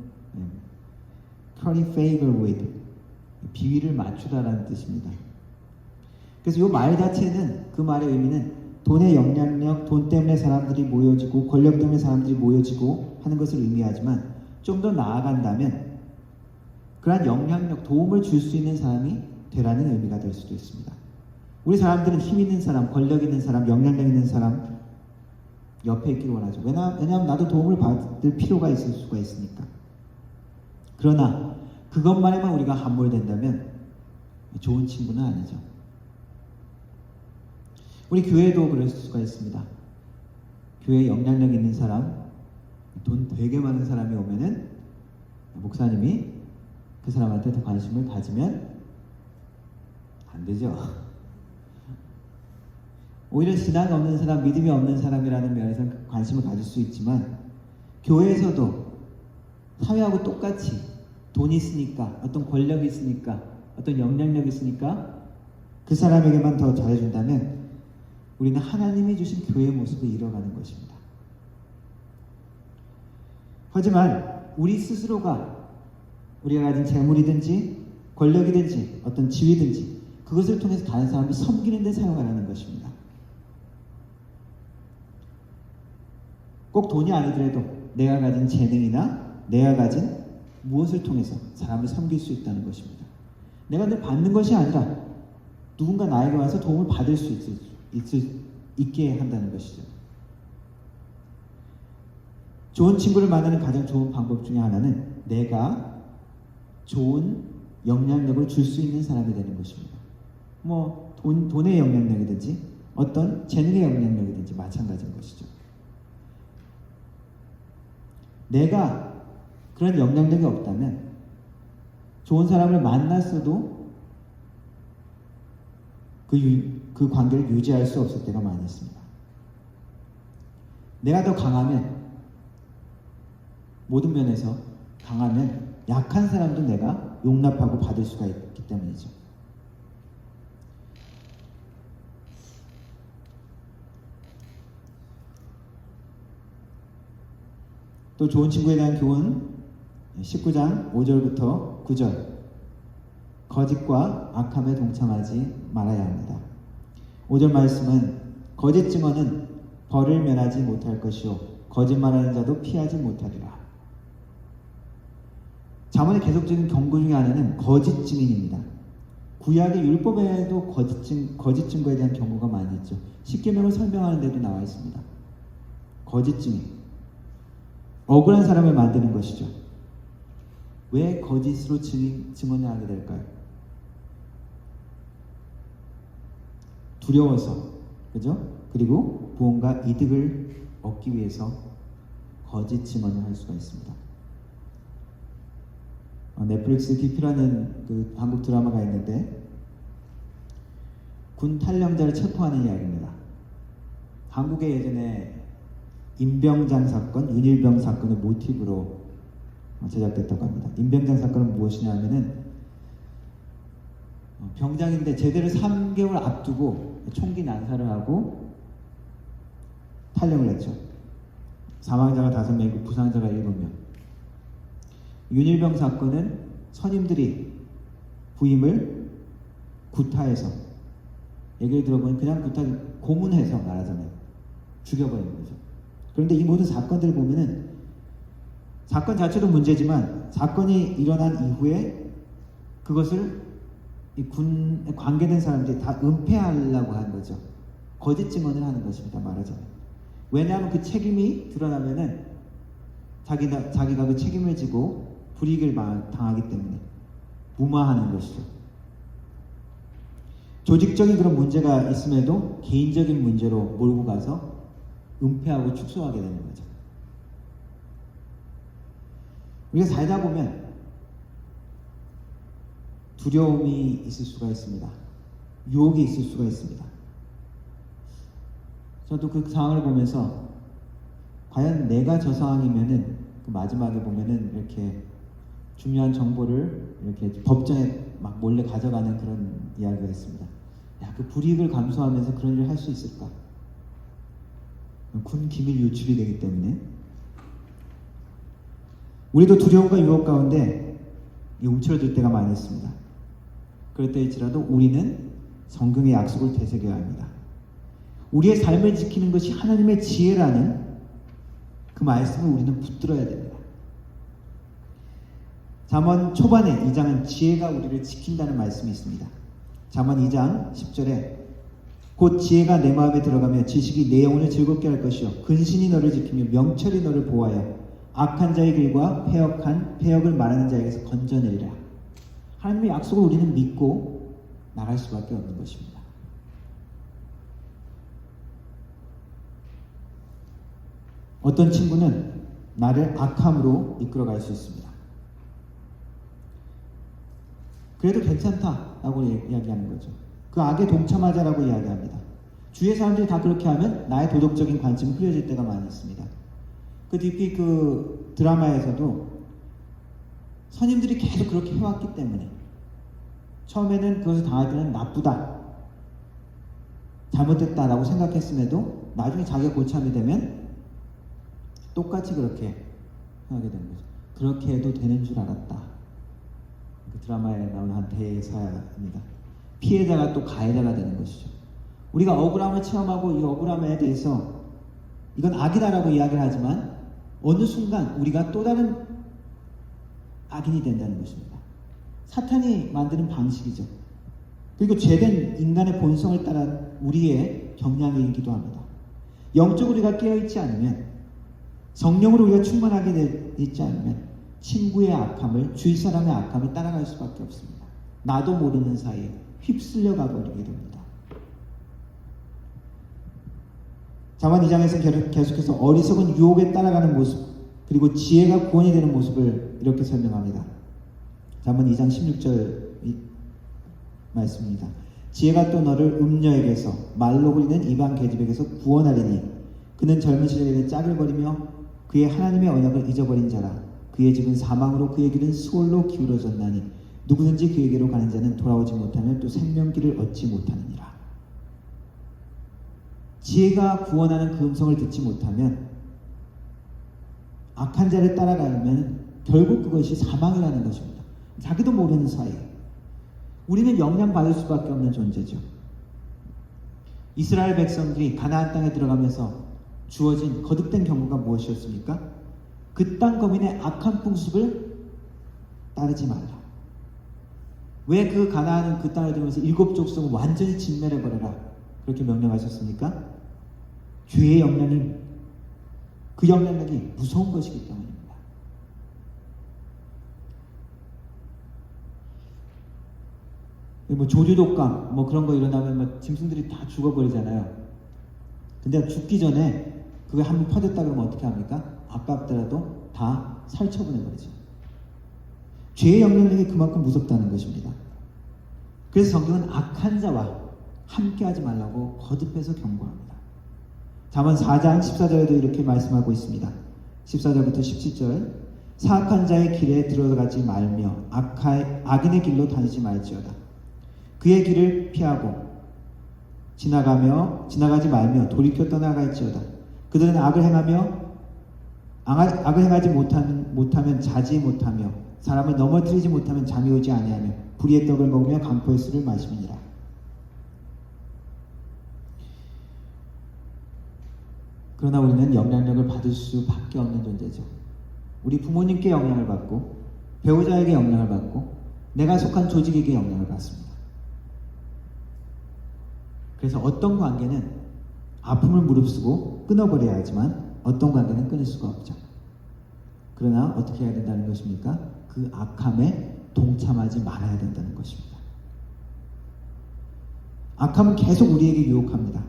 curry favor with, 비위를 맞추다라는 뜻입니다. 그래서 이 말 자체는, 그 말의 의미는 돈의 영향력, 돈 때문에 사람들이 모여지고 권력 때문에 사람들이 모여지고 하는 것을 의미하지만 좀 더 나아간다면 그러한 영향력, 도움을 줄 수 있는 사람이 되라는 의미가 될 수도 있습니다. 우리 사람들은 힘 있는 사람, 권력 있는 사람, 영향력 있는 사람 옆에 있기를 원하죠. 왜냐하면 나도 도움을 받을 필요가 있을 수가 있으니까. 그러나 그것만에만 우리가 함몰된다면 좋은 친구는 아니죠. 우리 교회도 그럴 수가 있습니다. 교회에 영향력 있는 사람, 돈 되게 많은 사람이 오면은 목사님이 그 사람한테 더 관심을 가지면 안 되죠. 오히려 신앙이 없는 사람, 믿음이 없는 사람이라는 면에서 관심을 가질 수 있지만 교회에서도 사회하고 똑같이 돈이 있으니까, 어떤 권력이 있으니까, 어떤 영향력이 있으니까 그 사람에게만 더 잘해준다면 우리는 하나님이 주신 교회의 모습을 잃어가는 것입니다. 하지만 우리 스스로가 우리가 가진 재물이든지 권력이든지 어떤 지위든지 그것을 통해서 다른 사람을 섬기는 데 사용하라는 것입니다. 꼭 돈이 아니더라도 내가 가진 재능이나 내가 가진 무엇을 통해서 사람을 섬길 수 있다는 것입니다. 내가 늘 받는 것이 아니라 누군가 나에게 와서 도움을 받을 수 있게 한다는 것이죠. 좋은 친구를 만나는 가장 좋은 방법 중에 하나는 내가 좋은 영향력을 줄 수 있는 사람이 되는 것입니다. 돈의 영향력이든지 어떤 재능의 영향력이든지 마찬가지인 것이죠. 내가 그런 영향력이 없다면 좋은 사람을 만났어도 그 관계를 유지할 수 없을 때가 많이 있습니다. 내가 더 강하면, 모든 면에서 강하면 약한 사람도 내가 용납하고 받을 수가 있기 때문이죠. 또 좋은 친구에 대한 교훈 19장 5절부터 9절. 거짓과 악함에 동참하지 말아야 합니다. 5절 말씀은 거짓 증언은 벌을 면하지 못할 것이요 거짓말하는 자도 피하지 못하리라. 잠언의 계속적인 경고 중에 하나는 거짓 증인입니다. 구약의 율법에도 거짓 증거에 대한 경고가 많이 있죠. 십계명을 설명하는 데도 나와 있습니다. 거짓 증인. 억울한 사람을 만드는 것이죠. 왜 거짓으로 증언을 하게 될까요? 두려워서, 그죠? 그리고 무언가 이득을 얻기 위해서 거짓 증언을 할 수가 있습니다. 넷플릭스 DP라는 그 한국 드라마가 있는데 군 탈영자를 체포하는 이야기입니다. 한국에 예전에 임병장 사건, 윤일병 사건을 모티브로 제작됐다고 합니다. 임병장 사건은 무엇이냐 하면은 병장인데 제대로 3개월 앞두고 총기 난사를 하고 탈영을 했죠. 사망자가 5명이고 부상자가 7명. 윤일병 사건은 선임들이 부임을 구타해서, 얘기를 들어보면 그냥 고문해서 말하자면 죽여버리는 거죠. 그런데 이 모든 사건들을 보면은 사건 자체도 문제지만 사건이 일어난 이후에 그것을 이 군에 관계된 사람들이 다 은폐하려고 하는 거죠. 거짓 증언을 하는 것입니다. 말하자면. 왜냐하면 그 책임이 드러나면은 자기가 그 책임을 지고 불이익을 당하기 때문에 무마하는 것이죠. 조직적인 그런 문제가 있음에도 개인적인 문제로 몰고 가서 은폐하고 축소하게 되는 거죠. 우리가 살다 보면 두려움이 있을 수가 있습니다. 유혹이 있을 수가 있습니다. 저도 그 상황을 보면서 과연 내가 저 상황이면은 그 마지막에 보면은 이렇게 중요한 정보를 이렇게 법정에 막 몰래 가져가는 그런 이야기가 있습니다. 야, 그 불이익을 감수하면서 그런 일을 할 수 있을까? 군 기밀 유출이 되기 때문에 우리도 두려움과 유혹 가운데 움츠러들 때가 많이 있습니다. 그럴 때일지라도 우리는 성경의 약속을 되새겨야 합니다. 우리의 삶을 지키는 것이 하나님의 지혜라는 그 말씀을 우리는 붙들어야 됩니다. 잠언 초반에 2장은 지혜가 우리를 지킨다는 말씀이 있습니다. 잠언 2장 10절에 곧 지혜가 내 마음에 들어가며 지식이 내 영혼을 즐겁게 할 것이요 근신이 너를 지키며 명철이 너를 보호하여 악한 자의 길과 패역을 말하는 자에게서 건져내리라. 하나님의 약속을 우리는 믿고 나갈 수밖에 없는 것입니다. 어떤 친구는 나를 악함으로 이끌어갈 수 있습니다. 그래도 괜찮다라고 이야기하는 거죠. 그 악에 동참하자라고 이야기합니다. 주위의 사람들이 다 그렇게 하면 나의 도덕적인 관심이 흐려질 때가 많이 있습니다. 그 DP 그 드라마에서도 선임들이 계속 그렇게 해왔기 때문에 처음에는 그것을 당할 때는 나쁘다, 잘못됐다라고 생각했음에도 나중에 자기가 고참이 되면 똑같이 그렇게 하게 되는 거죠. 그렇게 해도 되는 줄 알았다. 그 드라마에 나오는 한 대사입니다. 피해자가 또 가해자가 되는 것이죠. 우리가 억울함을 체험하고 이 억울함에 대해서 이건 악이다라고 이야기를 하지만 어느 순간 우리가 또 다른 악인이 된다는 것입니다. 사탄이 만드는 방식이죠. 그리고 죄된 인간의 본성을 따라 우리의 경향이기도 합니다. 영적으로 우리가 깨어있지 않으면, 성령으로 우리가 충만하게 있지 않으면 친구의 악함을, 주위 사람의 악함을 따라갈 수밖에 없습니다. 나도 모르는 사이에 휩쓸려 가버리게 됩니다. 잠언 2장에서 계속해서 어리석은 유혹에 따라가는 모습, 그리고 지혜가 구원이 되는 모습을 이렇게 설명합니다. 잠언 2장 16절 말씀입니다. 지혜가 또 너를 음녀에게서, 말로 굴리는 이방 계집에게서 구원하리니 그는 젊은 시절에 짝을 버리며 그의 하나님의 언약을 잊어버린 자라. 그의 집은 사망으로 그의 길은 수월로 기울어졌나니 누구든지 그에게로 가는 자는 돌아오지 못하면 또 생명길을 얻지 못하느니라. 지혜가 구원하는 그 음성을 듣지 못하면, 악한 자를 따라가면 결국 그것이 사망이라는 것입니다. 자기도 모르는 사이에 우리는 영향받을 수밖에 없는 존재죠. 이스라엘 백성들이 가나안 땅에 들어가면서 주어진 거듭된 경고가 무엇이었습니까? 그 땅 거민의 악한 풍습을 따르지 말라. 왜 그 가나안은 그 땅을 들면서 7 족속을 완전히 진멸해버려라 그렇게 명령하셨습니까? 죄의 영향이, 그 영향력이 무서운 것이기 때문입니다. 뭐 조류독감 뭐 그런 거 일어나면 뭐 짐승들이 다 죽어버리잖아요. 근데 죽기 전에 그게 한번 퍼졌다 그러면 어떻게 합니까? 아깝더라도 다 살처분해버리죠. 죄의 영향력이 그만큼 무섭다는 것입니다. 그래서 성경은 악한 자와 함께하지 말라고 거듭해서 경고합니다. 잠언 4장 14절에도 이렇게 말씀하고 있습니다. 14절부터 17절. 사악한 자의 길에 들어가지 말며 악인의 길로 다니지 말지어다. 그의 길을 피하고 지나가지 말며 돌이켜 떠나갈지어다. 그들은 악을 행하지 못하면 자지 못하며 사람을 넘어뜨리지 못하면 잠이 오지 아니하며 불의의 떡을 먹으며 강포의 술을 마심이니라. 그러나 우리는 영향력을 받을 수밖에 없는 존재죠. 우리 부모님께 영향을 받고 배우자에게 영향을 받고 내가 속한 조직에게 영향을 받습니다. 그래서 어떤 관계는 아픔을 무릅쓰고 끊어버려야 하지만 어떤 관계는 끊을 수가 없죠. 그러나 어떻게 해야 된다는 것입니까? 그 악함에 동참하지 말아야 된다는 것입니다. 악함은 계속 우리에게 유혹합니다.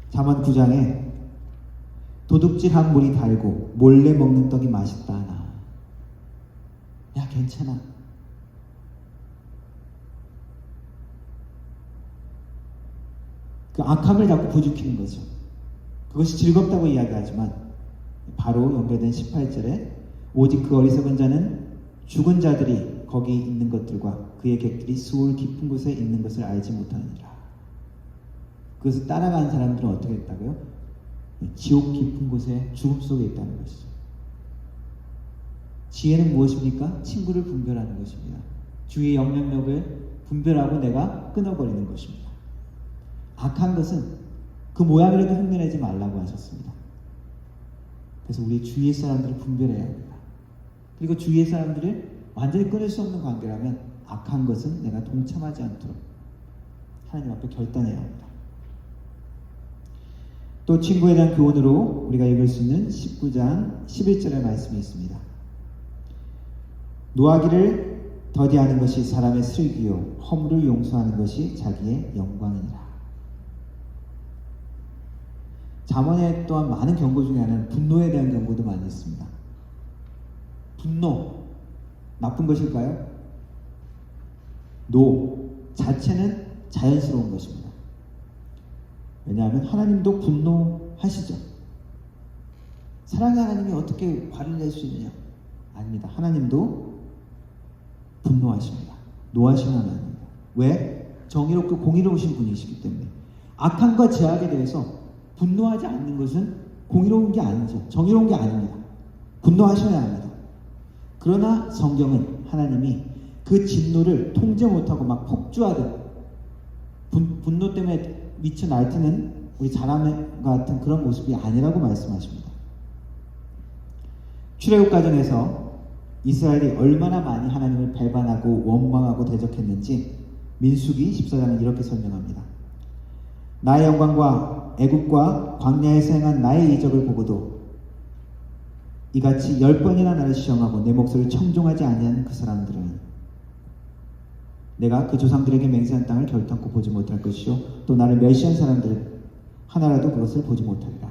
잠언 9장에 도둑질한 물이 달고 몰래 먹는 떡이 맛있다 하나. 야, 괜찮아. 그 악함을 자꾸 부추기는 거죠. 그것이 즐겁다고 이야기하지만 바로 연결된 18절에 오직 그 어리석은 자는 죽은 자들이 거기 있는 것들과 그의 객들이 수울 깊은 곳에 있는 것을 알지 못하느니라. 그것을 따라가는 사람들은 어떻게 했다고요? 지옥 깊은 곳에 죽음 속에 있다는 것이죠. 지혜는 무엇입니까? 친구를 분별하는 것입니다. 주위의 영향력을 분별하고 내가 끊어버리는 것입니다. 악한 것은 그 모양이라도 흉내내지 말라고 하셨습니다. 그래서 우리 주위의 사람들을 분별해야 합니다. 그리고 주위의 사람들을 완전히 끊을 수 없는 관계라면 악한 것은 내가 동참하지 않도록 하나님 앞에 결단해야 합니다. 또 친구에 대한 교훈으로 우리가 읽을 수 있는 19장 11절의 말씀이 있습니다. 노하기를 더디하는 것이 사람의 슬기요 허물을 용서하는 것이 자기의 영광이니라. 잠언에 또한 많은 경고 중에 하나는 분노에 대한 경고도 많이 있습니다. 분노, 나쁜 것일까요? 노 자체는 자연스러운 것입니다. 왜냐하면 하나님도 분노하시죠. 사랑의 하나님이 어떻게 화를 낼 수 있느냐? 아닙니다. 하나님도 분노하십니다. 노하시는 하나님입니다. 왜? 정의롭고 공의로우신 분이시기 때문에. 악함과 죄악에 대해서 분노하지 않는 것은 공의로운 게 아니죠. 정의로운 게 아닙니다. 분노하셔야 합니다. 그러나 성경은 하나님이 그 진노를 통제 못하고 막 폭주하듯 분노 때문에 미쳐 날뛰는 우리 사람 같은 그런 모습이 아니라고 말씀하십니다. 출애굽 과정에서 이스라엘이 얼마나 많이 하나님을 배반하고 원망하고 대적했는지 민수기 14장은 이렇게 설명합니다. 나의 영광과 애국과 광야에서 행한 나의 이적을 보고도 이같이 10번이나 나를 시험하고 내 목소리를 청종하지 아니한 그 사람들은 내가 그 조상들에게 맹세한 땅을 결탄코 보지 못할 것이요 또 나를 멸시한 사람들은 하나라도 그것을 보지 못하리라.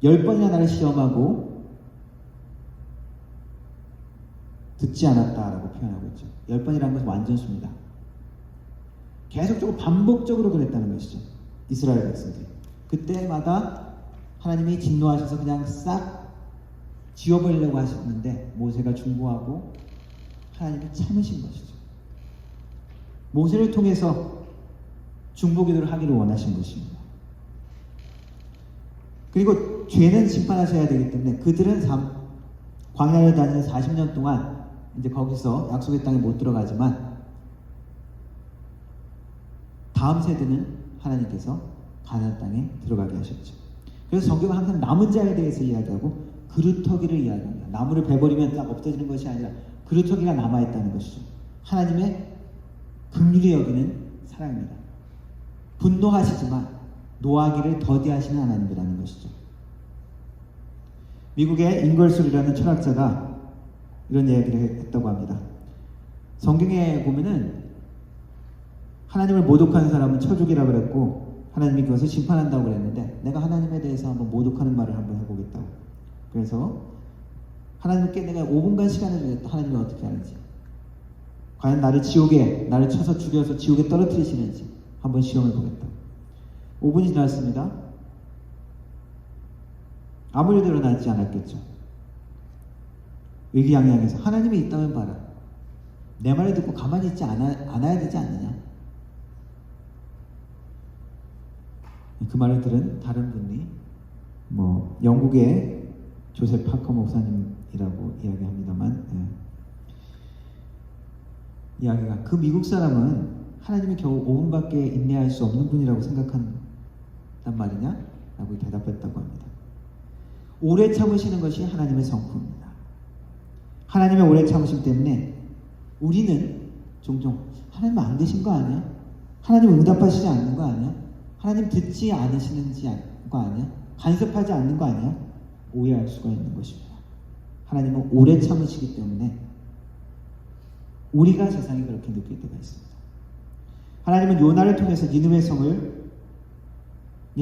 10번이나 나를 시험하고 듣지 않았다라고 표현하고 있죠. 10번이라는 것은 완전수입니다. 계속적으로 반복적으로 그랬다는 것이죠. 이스라엘 백성들이. 그때마다 하나님이 진노하셔서 그냥 싹 지워버리려고 하셨는데 모세가 중보하고 하나님이 참으신 것이죠. 모세를 통해서 중보기도를 하기를 원하신 것입니다. 그리고 죄는 심판하셔야 되기 때문에 그들은 광야를 다니는 40년 동안 이제 거기서 약속의 땅에 못 들어가지만 다음 세대는 하나님께서 가나안 땅에 들어가게 하셨죠. 그래서 성경은 항상 남은 자에 대해서 이야기하고 그루터기를 이야기합니다. 나무를 베버리면 딱 없어지는 것이 아니라 그루터기가 남아있다는 것이죠. 하나님의 긍휼히 여기는 사랑입니다. 분노하시지만 노하기를 더디하시는 하나님이라는 것이죠. 미국의 잉걸솔이라는 철학자가 이런 이야기를 했다고 합니다. 성경에 보면은 하나님을 모독하는 사람은 처죽이라고 그랬고 하나님이 그것을 심판한다고 그랬는데 내가 하나님에 대해서 한번 모독하는 말을 한번 해보겠다고. 그래서 하나님께 내가 5분간 시간을 주겠다. 하나님이 어떻게 하는지, 과연 나를 쳐서 죽여서 지옥에 떨어뜨리시는지 한번 시험해 보겠다. 5분이 지났습니다. 아무 일도 일어나지 않았겠죠. 의기양양해서 하나님이 있다면 봐라. 내 말을 듣고 가만히 있지 않아야 되지 않느냐. 그 말을 들은 다른 분이 영국의 조셉 파커 목사님이라고 이야기합니다만 이야기가 그 미국 사람은 하나님이 겨우 5분밖에 인내할 수 없는 분이라고 생각한단 말이냐? 라고 대답했다고 합니다. 오래 참으시는 것이 하나님의 성품입니다. 하나님의 오래 참으심 때문에 우리는 종종 하나님 안 계신 거 아니야? 하나님 응답하시지 않는 거 아니야? 하나님 듣지 않으시는지 거 아니야? 간섭하지 않는 거 아니야? 오해할 수가 있는 것입니다. 하나님은 오래 참으시기 때문에 우리가 세상에 그렇게 느낄 때가 있습니다. 하나님은 요나를 통해서 니느웨 성을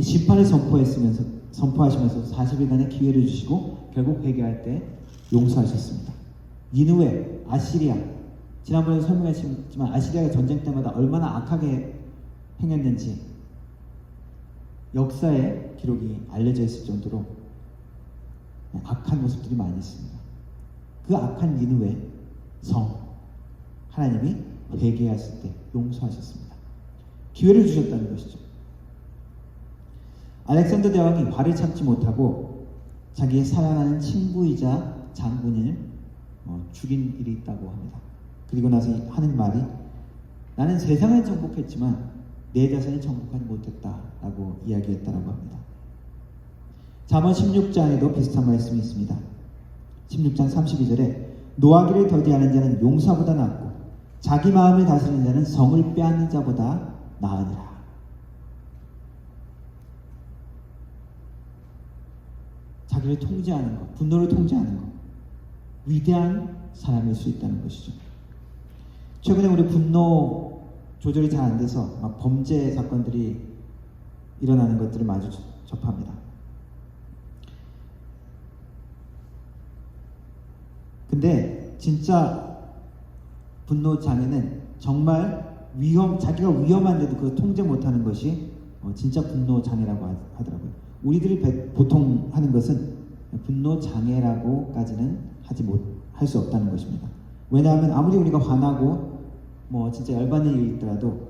심판을 선포하시면서 40일간의 기회를 주시고 결국 회개할 때 용서하셨습니다. 니느웨, 아시리아, 지난번에 설명했지만 아시리아가 전쟁 때마다 얼마나 악하게 행했는지 역사의 기록이 알려져 있을 정도로 악한 모습들이 많이 있습니다. 그 악한 니느웨 성 하나님이 회개했을 때 용서하셨습니다. 기회를 주셨다는 것이죠. 알렉산더 대왕이 화를 참지 못하고 자기의 사랑하는 친구이자 장군을 죽인 일이 있다고 합니다. 그리고 나서 하는 말이 나는 세상을 정복했지만 내 자신을 정복하지 못했다라고 이야기했다라고 합니다. 잠언 16장에도 비슷한 말씀이 있습니다. 16장 32절에 노하기를 더디하는 자는 용사보다 낫고 자기 마음을 다스리는 자는 성을 빼앗는 자보다 나으니라. 자기를 통제하는 것, 분노를 통제하는 것, 위대한 사람일 수 있다는 것이죠. 최근에 우리 분노 조절이 잘 안 돼서 막 범죄 사건들이 일어나는 것들을 마주 접합니다. 근데 진짜 분노 장애는 정말 자기가 위험한데도 그걸 통제 못하는 것이 진짜 분노 장애라고 하더라고요. 우리들이 보통 하는 것은 분노 장애라고까지는 할 수 없다는 것입니다. 왜냐하면 아무리 우리가 화나고 뭐 진짜 열받는 일이 있더라도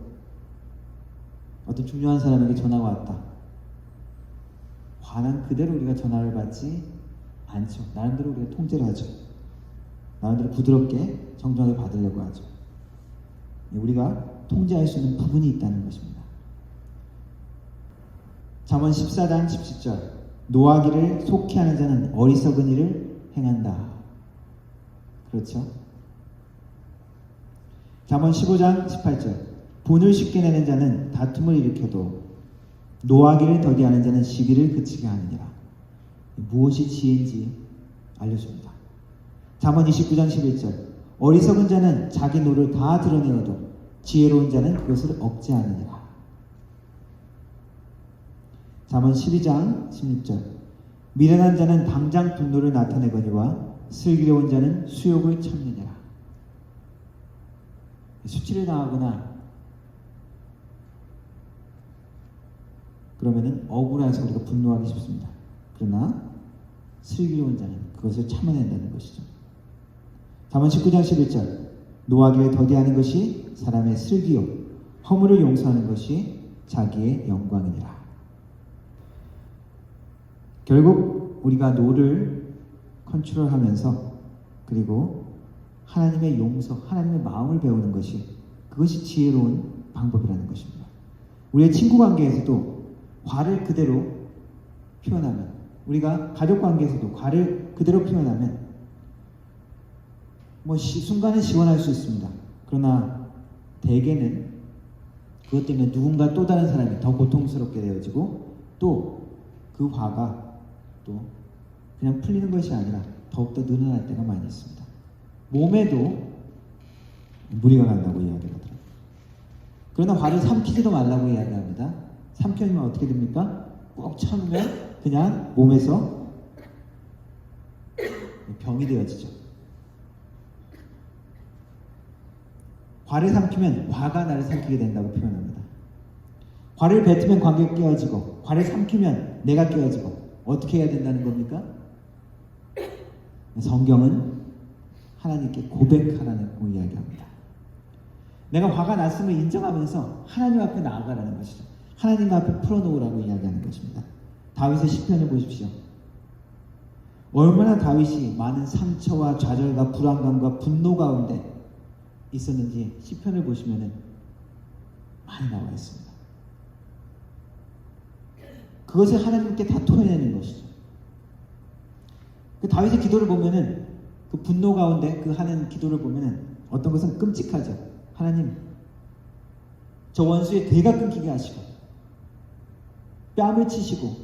어떤 중요한 사람에게 전화가 왔다. 화난 그대로 우리가 전화를 받지 않죠. 나름대로 우리가 통제를 하죠. 나름대로 부드럽게 정정하게 받으려고 하죠. 우리가 통제할 수 있는 부분이 있다는 것입니다. 잠언 14장 17절 노하기를 속히 하는 자는 어리석은 일을 행한다. 그렇죠? 잠언 15장 18절 분을 쉽게 내는 자는 다툼을 일으켜도 노하기를 더디하는 자는 시비를 그치게 하느니라. 무엇이 지혜인지 알려줍니다. 잠언 29장 11절 어리석은 자는 자기 노를 다 드러내어도 지혜로운 자는 그것을 억제하느니라. 잠언 12장 16절 미련한 자는 당장 분노를 나타내거니와 슬기로운 자는 수욕을 참느니라. 수치를 당하거나 그러면은 억울해서 우리가 분노하기 쉽습니다. 그러나 슬기로운 자는 그것을 참아낸다는 것이죠. 잠언 19장 11절 노하기를 더디하는 것이 사람의 슬기요 허물을 용서하는 것이 자기의 영광이니라. 결국 우리가 노를 컨트롤하면서 그리고 하나님의 용서, 하나님의 마음을 배우는 그것이 지혜로운 방법이라는 것입니다. 우리의 친구 관계에서도 화를 그대로 표현하면, 우리가 가족 관계에서도 화를 그대로 표현하면 순간은 시원할 수 있습니다. 그러나 대개는 그것 때문에 누군가 또 다른 사람이 더 고통스럽게 되어지고 또 그 화가 또 그냥 풀리는 것이 아니라 더욱더 늘어날 때가 많이 있습니다. 몸에도 무리가 간다고 이야기하더라고요. 그러나 화를 삼키지도 말라고 이야기합니다. 삼키면 어떻게 됩니까? 꼭 참으면 그냥 몸에서 병이 되어지죠. 화를 삼키면 화가 나를 삼키게 된다고 표현합니다. 화를 뱉으면 관계가 깨어지고 화를 삼키면 내가 깨어지고 어떻게 해야 된다는 겁니까? 성경은 하나님께 고백하라고 이야기합니다. 내가 화가 났음을 인정하면서 하나님 앞에 나아가라는 것이죠. 하나님 앞에 풀어놓으라고 이야기하는 것입니다. 다윗의 시편을 보십시오. 얼마나 다윗이 많은 상처와 좌절과 불안감과 분노 가운데 있었는지 시편을 보시면 많이 나와 있습니다. 그것을 하나님께 다 토해내는 것이죠. 그 다윗의 기도를 보면은 그 분노 가운데 그 하는 기도를 보면은 어떤 것은 끔찍하죠. 하나님, 저 원수의 대가 끊기게 하시고 뺨을 치시고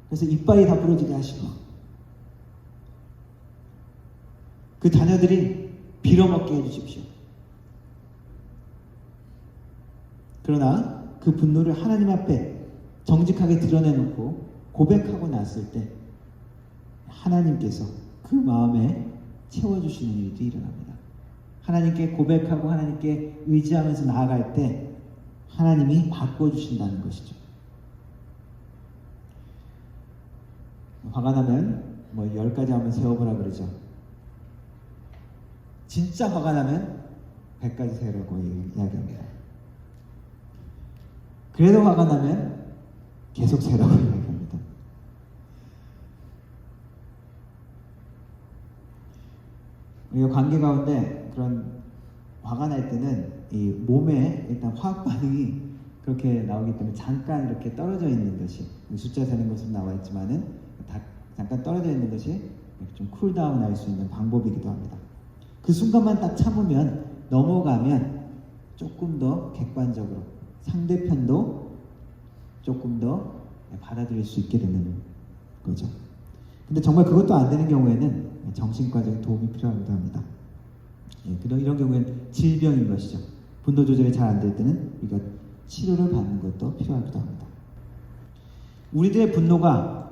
그래서 이빨이 다 부러지게 하시고 그 자녀들이 빌어먹게 해주십시오. 그러나 그 분노를 하나님 앞에 정직하게 드러내놓고 고백하고 났을 때 하나님께서 그 마음에 채워주시는 일이 일어납니다. 하나님께 고백하고 하나님께 의지하면서 나아갈 때 하나님이 바꿔주신다는 것이죠. 화가 나면 10가지 하면 세워보라 그러죠. 진짜 화가 나면 100가지 세우라고 이야기합니다. 그래도 화가 나면 계속 세라고 이야기합니다. 우리가 관계 가운데 그런 화가 날 때는 이 몸에 일단 화학 반응이 그렇게 나오기 때문에 잠깐 이렇게 떨어져 있는 것이 숫자 세는 것으로 나와 있지만은 잠깐 떨어져 있는 것이 좀 쿨다운 할 수 있는 방법이기도 합니다. 그 순간만 딱 참으면 넘어가면 조금 더 객관적으로 상대편도 조금 더 받아들일 수 있게 되는 거죠. 근데 정말 그것도 안 되는 경우에는 정신과적인 도움이 필요하기도 합니다. 이런 경우에는 질병인 것이죠. 분노 조절이 잘 안 될 때는 우리가 치료를 받는 것도 필요하기도 합니다. 우리들의 분노가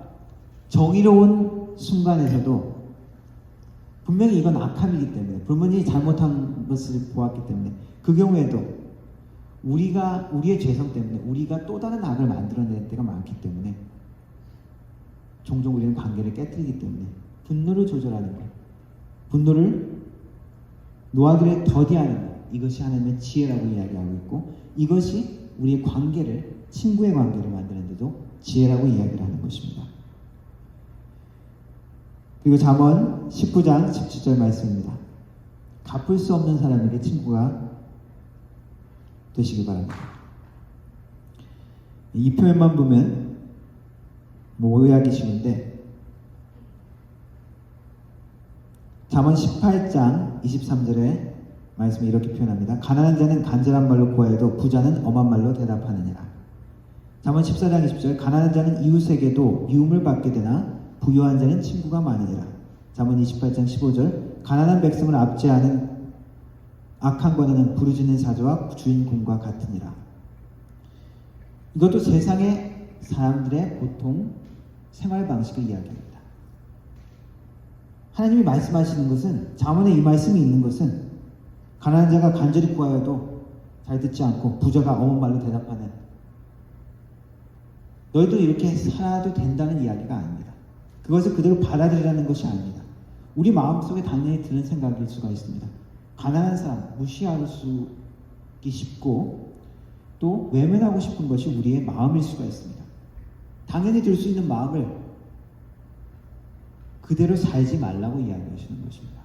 정의로운 순간에서도 분명히 이건 악함이기 때문에, 분명히 잘못한 것을 보았기 때문에, 그 경우에도 우리의 죄성 때문에 우리가 또 다른 악을 만들어낼 때가 많기 때문에 종종 우리는 관계를 깨뜨리기 때문에 분노를 조절하는 것, 분노를 놓아들에 더디하는 것, 이것이 하나님의 지혜라고 이야기하고 있고, 이것이 우리의 관계를, 친구의 관계를 만드는데도 지혜라고 이야기를 하는 것입니다. 그리고 잠언 19장 17절 말씀입니다. 갚을 수 없는 사람에게 친구가 되시기 바랍니다. 이 표현만 보면 오해하기 쉬운데, 잠언 18장 23절에 말씀이 이렇게 표현합니다. 가난한 자는 간절한 말로 구하여도 부자는 엄한 말로 대답하느니라. 잠언 14장 20절, 가난한 자는 이웃에게도 미움을 받게 되나 부유한 자는 친구가 많으니라. 잠언 28장 15절, 가난한 백성을 압제하는 악한 권한은 부르짖는 사자와 주인공과 같으니라. 이것도 세상의 사람들의 보통 생활 방식을 이야기합니다. 하나님이 말씀하시는 것은, 잠언에 이 말씀이 있는 것은 가난한 자가 간절히 구하여도 잘 듣지 않고 부자가 엄한 말로 대답하는, 너희도 이렇게 살아도 된다는 이야기가 아닙니다. 그것을 그대로 받아들이라는 것이 아닙니다. 우리 마음속에 당연히 드는 생각일 수가 있습니다. 가난한 사람 무시하기 쉽고 또 외면하고 싶은 것이 우리의 마음일 수가 있습니다. 당연히 들 수 있는 마음을 그대로 살지 말라고 이야기하시는 것입니다.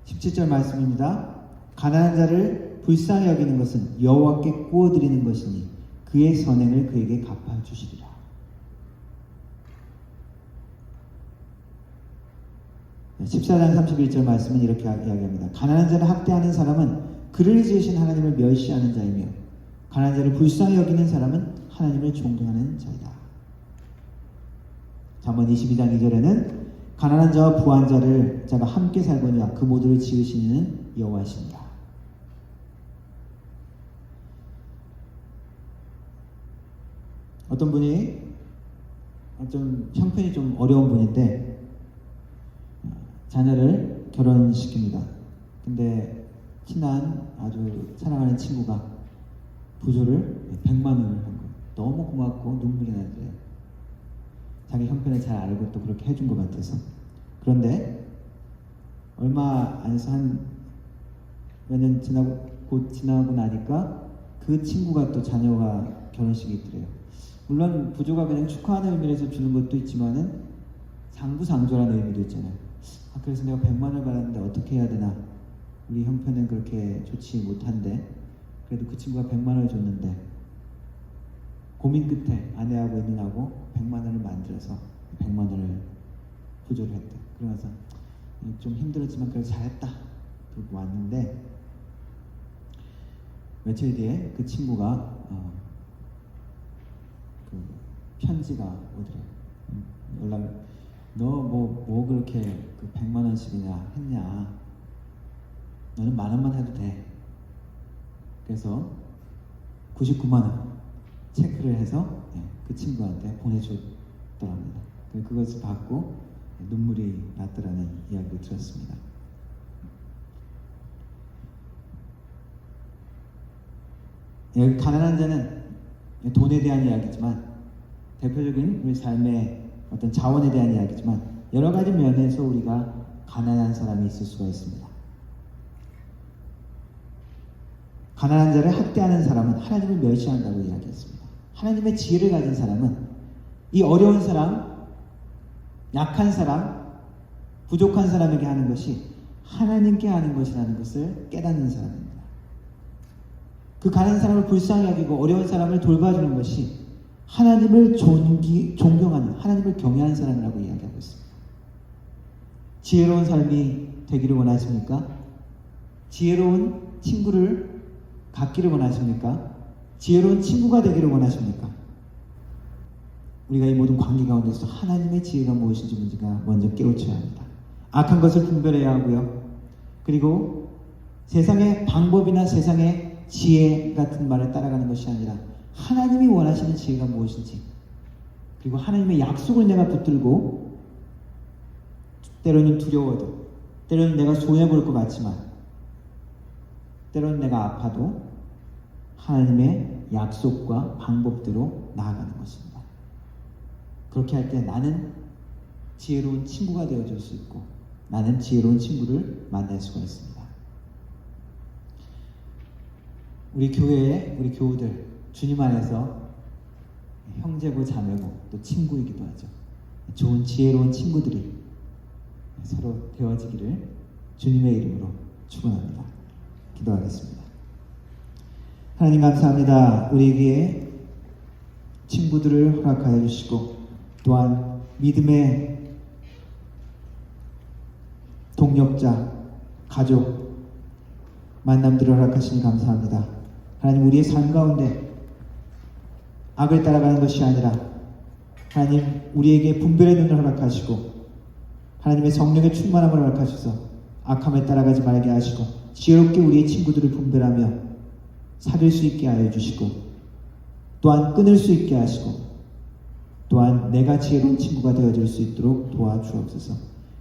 17절 말씀입니다. 가난한 자를 불쌍히 여기는 것은 여호와께 구워드리는 것이니 그의 선행을 그에게 갚아주시리라. 네, 14장 31절 말씀은 이렇게 이야기합니다. 가난한 자를 학대하는 사람은 그를 지으신 하나님을 멸시하는 자이며 가난한 자를 불쌍히 여기는 사람은 하나님을 존경하는 자이다. 잠언 22장 2절에는 가난한 자와 부한 자가 함께 살거니와 그 모두를 지으시는 여호와시니라. 어떤 분이 좀 형편이 좀 어려운 분인데 자녀를 결혼시킵니다. 근데 친한 아주 사랑하는 친구가 부조를 100만 원을 한 거예요. 너무 고맙고 눈물이 나더래요. 자기 형편을 잘 알고 또 그렇게 해준 것 같아서. 그런데 얼마 안에서 한 몇 년 지나고 나니까 그 친구가 또 자녀가 결혼식이 있더래요. 물론 부조가 그냥 축하하는 의미에서 주는 것도 있지만은 상부상조라는 의미도 있잖아요. 그래서 내가 100만 원을 받았는데 어떻게 해야 되나, 우리 형편은 그렇게 좋지 못한데 그래도 그 친구가 100만 원을 줬는데 고민 끝에 아내하고 있는하고 100만 원을 만들어서 100만 원을 부조를 했대. 그러면서 좀 힘들었지만 그래도 잘했다 그러고 왔는데 며칠 뒤에 그 친구가 그 편지가 오더래요. 너 뭐 그렇게 그 100만 원씩이나 했냐? 너는 10,000원만 해도 돼. 그래서 99만 원 체크를 해서 그 친구한테 보내줬더랍니다. 그것을 받고 눈물이 났더라는 이야기를 들었습니다. 여기 가난한 자는 돈에 대한 이야기지만 대표적인 우리 삶의 어떤 자원에 대한 이야기지만 여러 가지 면에서 우리가 가난한 사람이 있을 수가 있습니다. 가난한 자를 학대하는 사람은 하나님을 멸시한다고 이야기했습니다. 하나님의 지혜를 가진 사람은 이 어려운 사람, 약한 사람, 부족한 사람에게 하는 것이 하나님께 하는 것이라는 것을 깨닫는 사람입니다. 그 가난한 사람을 불쌍히 여기고 어려운 사람을 돌봐주는 것이 하나님을 존경하는, 하나님을 경외하는 사람이라고 이야기하고 있습니다. 지혜로운 삶이 되기를 원하십니까? 지혜로운 친구를 갖기를 원하십니까? 지혜로운 친구가 되기를 원하십니까? 우리가 이 모든 관계 가운데서 하나님의 지혜가 무엇인지 우리가 먼저 깨우쳐야 합니다. 악한 것을 분별해야 하고요. 그리고 세상의 방법이나 세상의 지혜 같은 말을 따라가는 것이 아니라 하나님이 원하시는 지혜가 무엇인지, 그리고 하나님의 약속을 내가 붙들고 때로는 두려워도, 때로는 내가 손해볼 것 같지만, 때로는 내가 아파도 하나님의 약속과 방법대로 나아가는 것입니다. 그렇게 할 때 나는 지혜로운 친구가 되어줄 수 있고, 나는 지혜로운 친구를 만날 수가 있습니다. 우리 교회의 우리 교우들, 주님 안에서 형제고 자매고 또 친구이기도 하죠. 좋은 지혜로운 친구들이 서로 되어지기를 주님의 이름으로 축원합니다. 기도하겠습니다. 하나님 감사합니다. 우리에게 친구들을 허락하여 주시고, 또한 믿음의 동력자, 가족, 만남들을 허락하시니 감사합니다. 하나님, 우리의 삶 가운데 악을 따라가는 것이 아니라 하나님 우리에게 분별의 눈을 허락하시고 하나님의 성령의 충만함을 허락하셔서 악함에 따라가지 말게 하시고 지혜롭게 우리의 친구들을 분별하며 사귈 수 있게 하여 주시고, 또한 끊을 수 있게 하시고, 또한 내가 지혜로운 친구가 되어줄 수 있도록 도와주옵소서.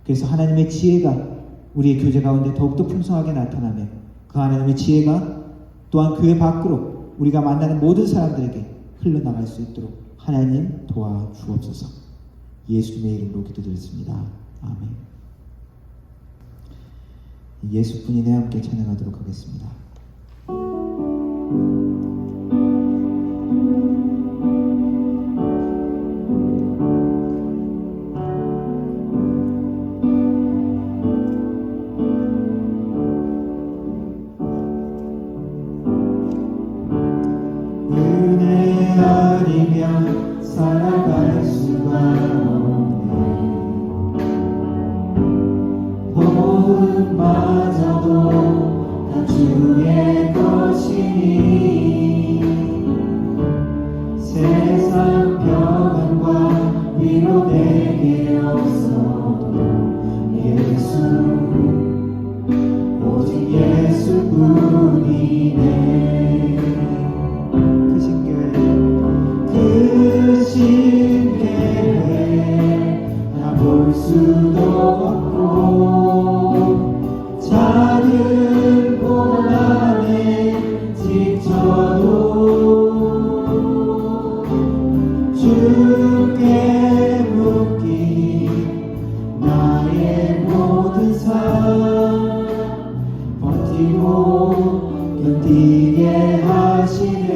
그래서 하나님의 지혜가 우리의 교제 가운데 더욱더 풍성하게 나타나며 그 하나님의 지혜가 또한 교회 밖으로 우리가 만나는 모든 사람들에게 흘러나갈 수 있도록 하나님 도와주옵소서. 예수님의 이름으로 기도드렸습니다. 아멘. 예수뿐이네 함께 찬양하도록 하겠습니다. 은혜 아니면 살아갈 수가 없네. 도움마저도 다 주의 것이니 세상 평안과 위로 내게 없어도 예수, 오직 예수뿐이네. 그 신계회 나 볼 수도 없고 작은 고난에 지쳐도 주께 묶인 나의 모든 삶 버티고 견디게 하시네.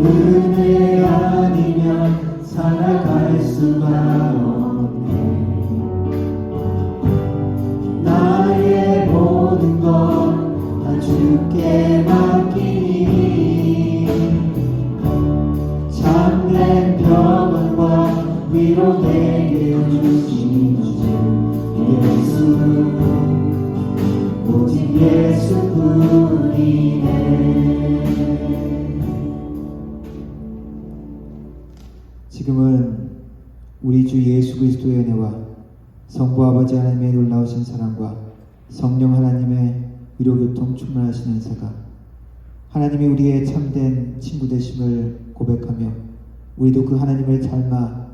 은혜 아니면 살아갈 수가 없네. 나의 모든 것 다 주께 맡기니 참된 평안과 위로 내게 주신 주 예수, 오직 예수뿐이네. 지금은 우리 주 예수 그리스도의 은혜와 성부 아버지 하나님의 놀라우신 사랑과 성령 하나님의 위로교통 충만하신 은사가 하나님이 우리의 참된 친구 되심을 고백하며 우리도 그 하나님을 닮아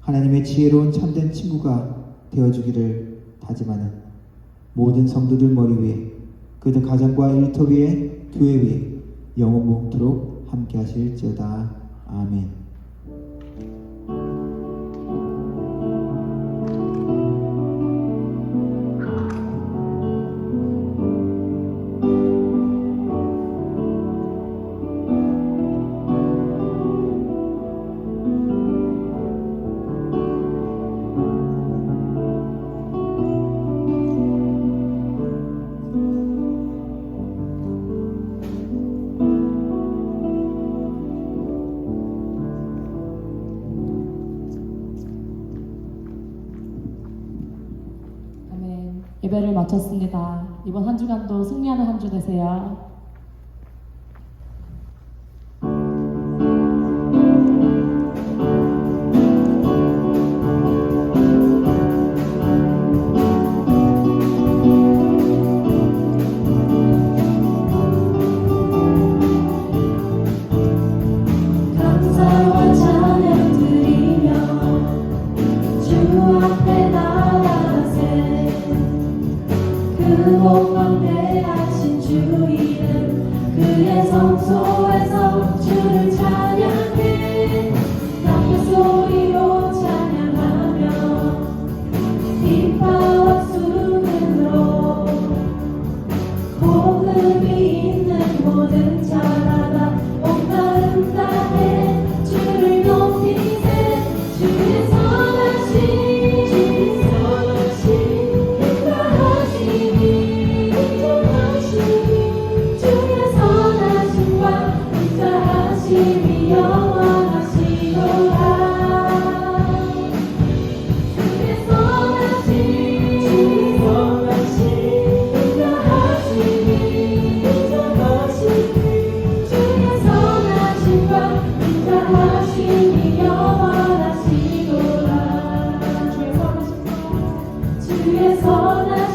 하나님의 지혜로운 참된 친구가 되어주기를 다짐하는 모든 성도들 머리 위에, 그들 가정과 일터 위에, 교회 위에 영원 무궁토록 함께 하실지어다. 아멘. 예배를 마쳤습니다. 이번 한 주간도 승리하는 한 주 되세요. 크고 광대하신 주 이름 그의 성소에서 주를 찬양해 강한 소리로 찬양하며 비파와 수금으로 복음이 있는 모든 자라가 온 마음 다해 주를 높이세 주의 선하심 인자하심이 주의 선하심과 인자하심이 영원하시도다 주의 선하심 주의 선하심과 인자하심이 영원하시도다 주의 선하심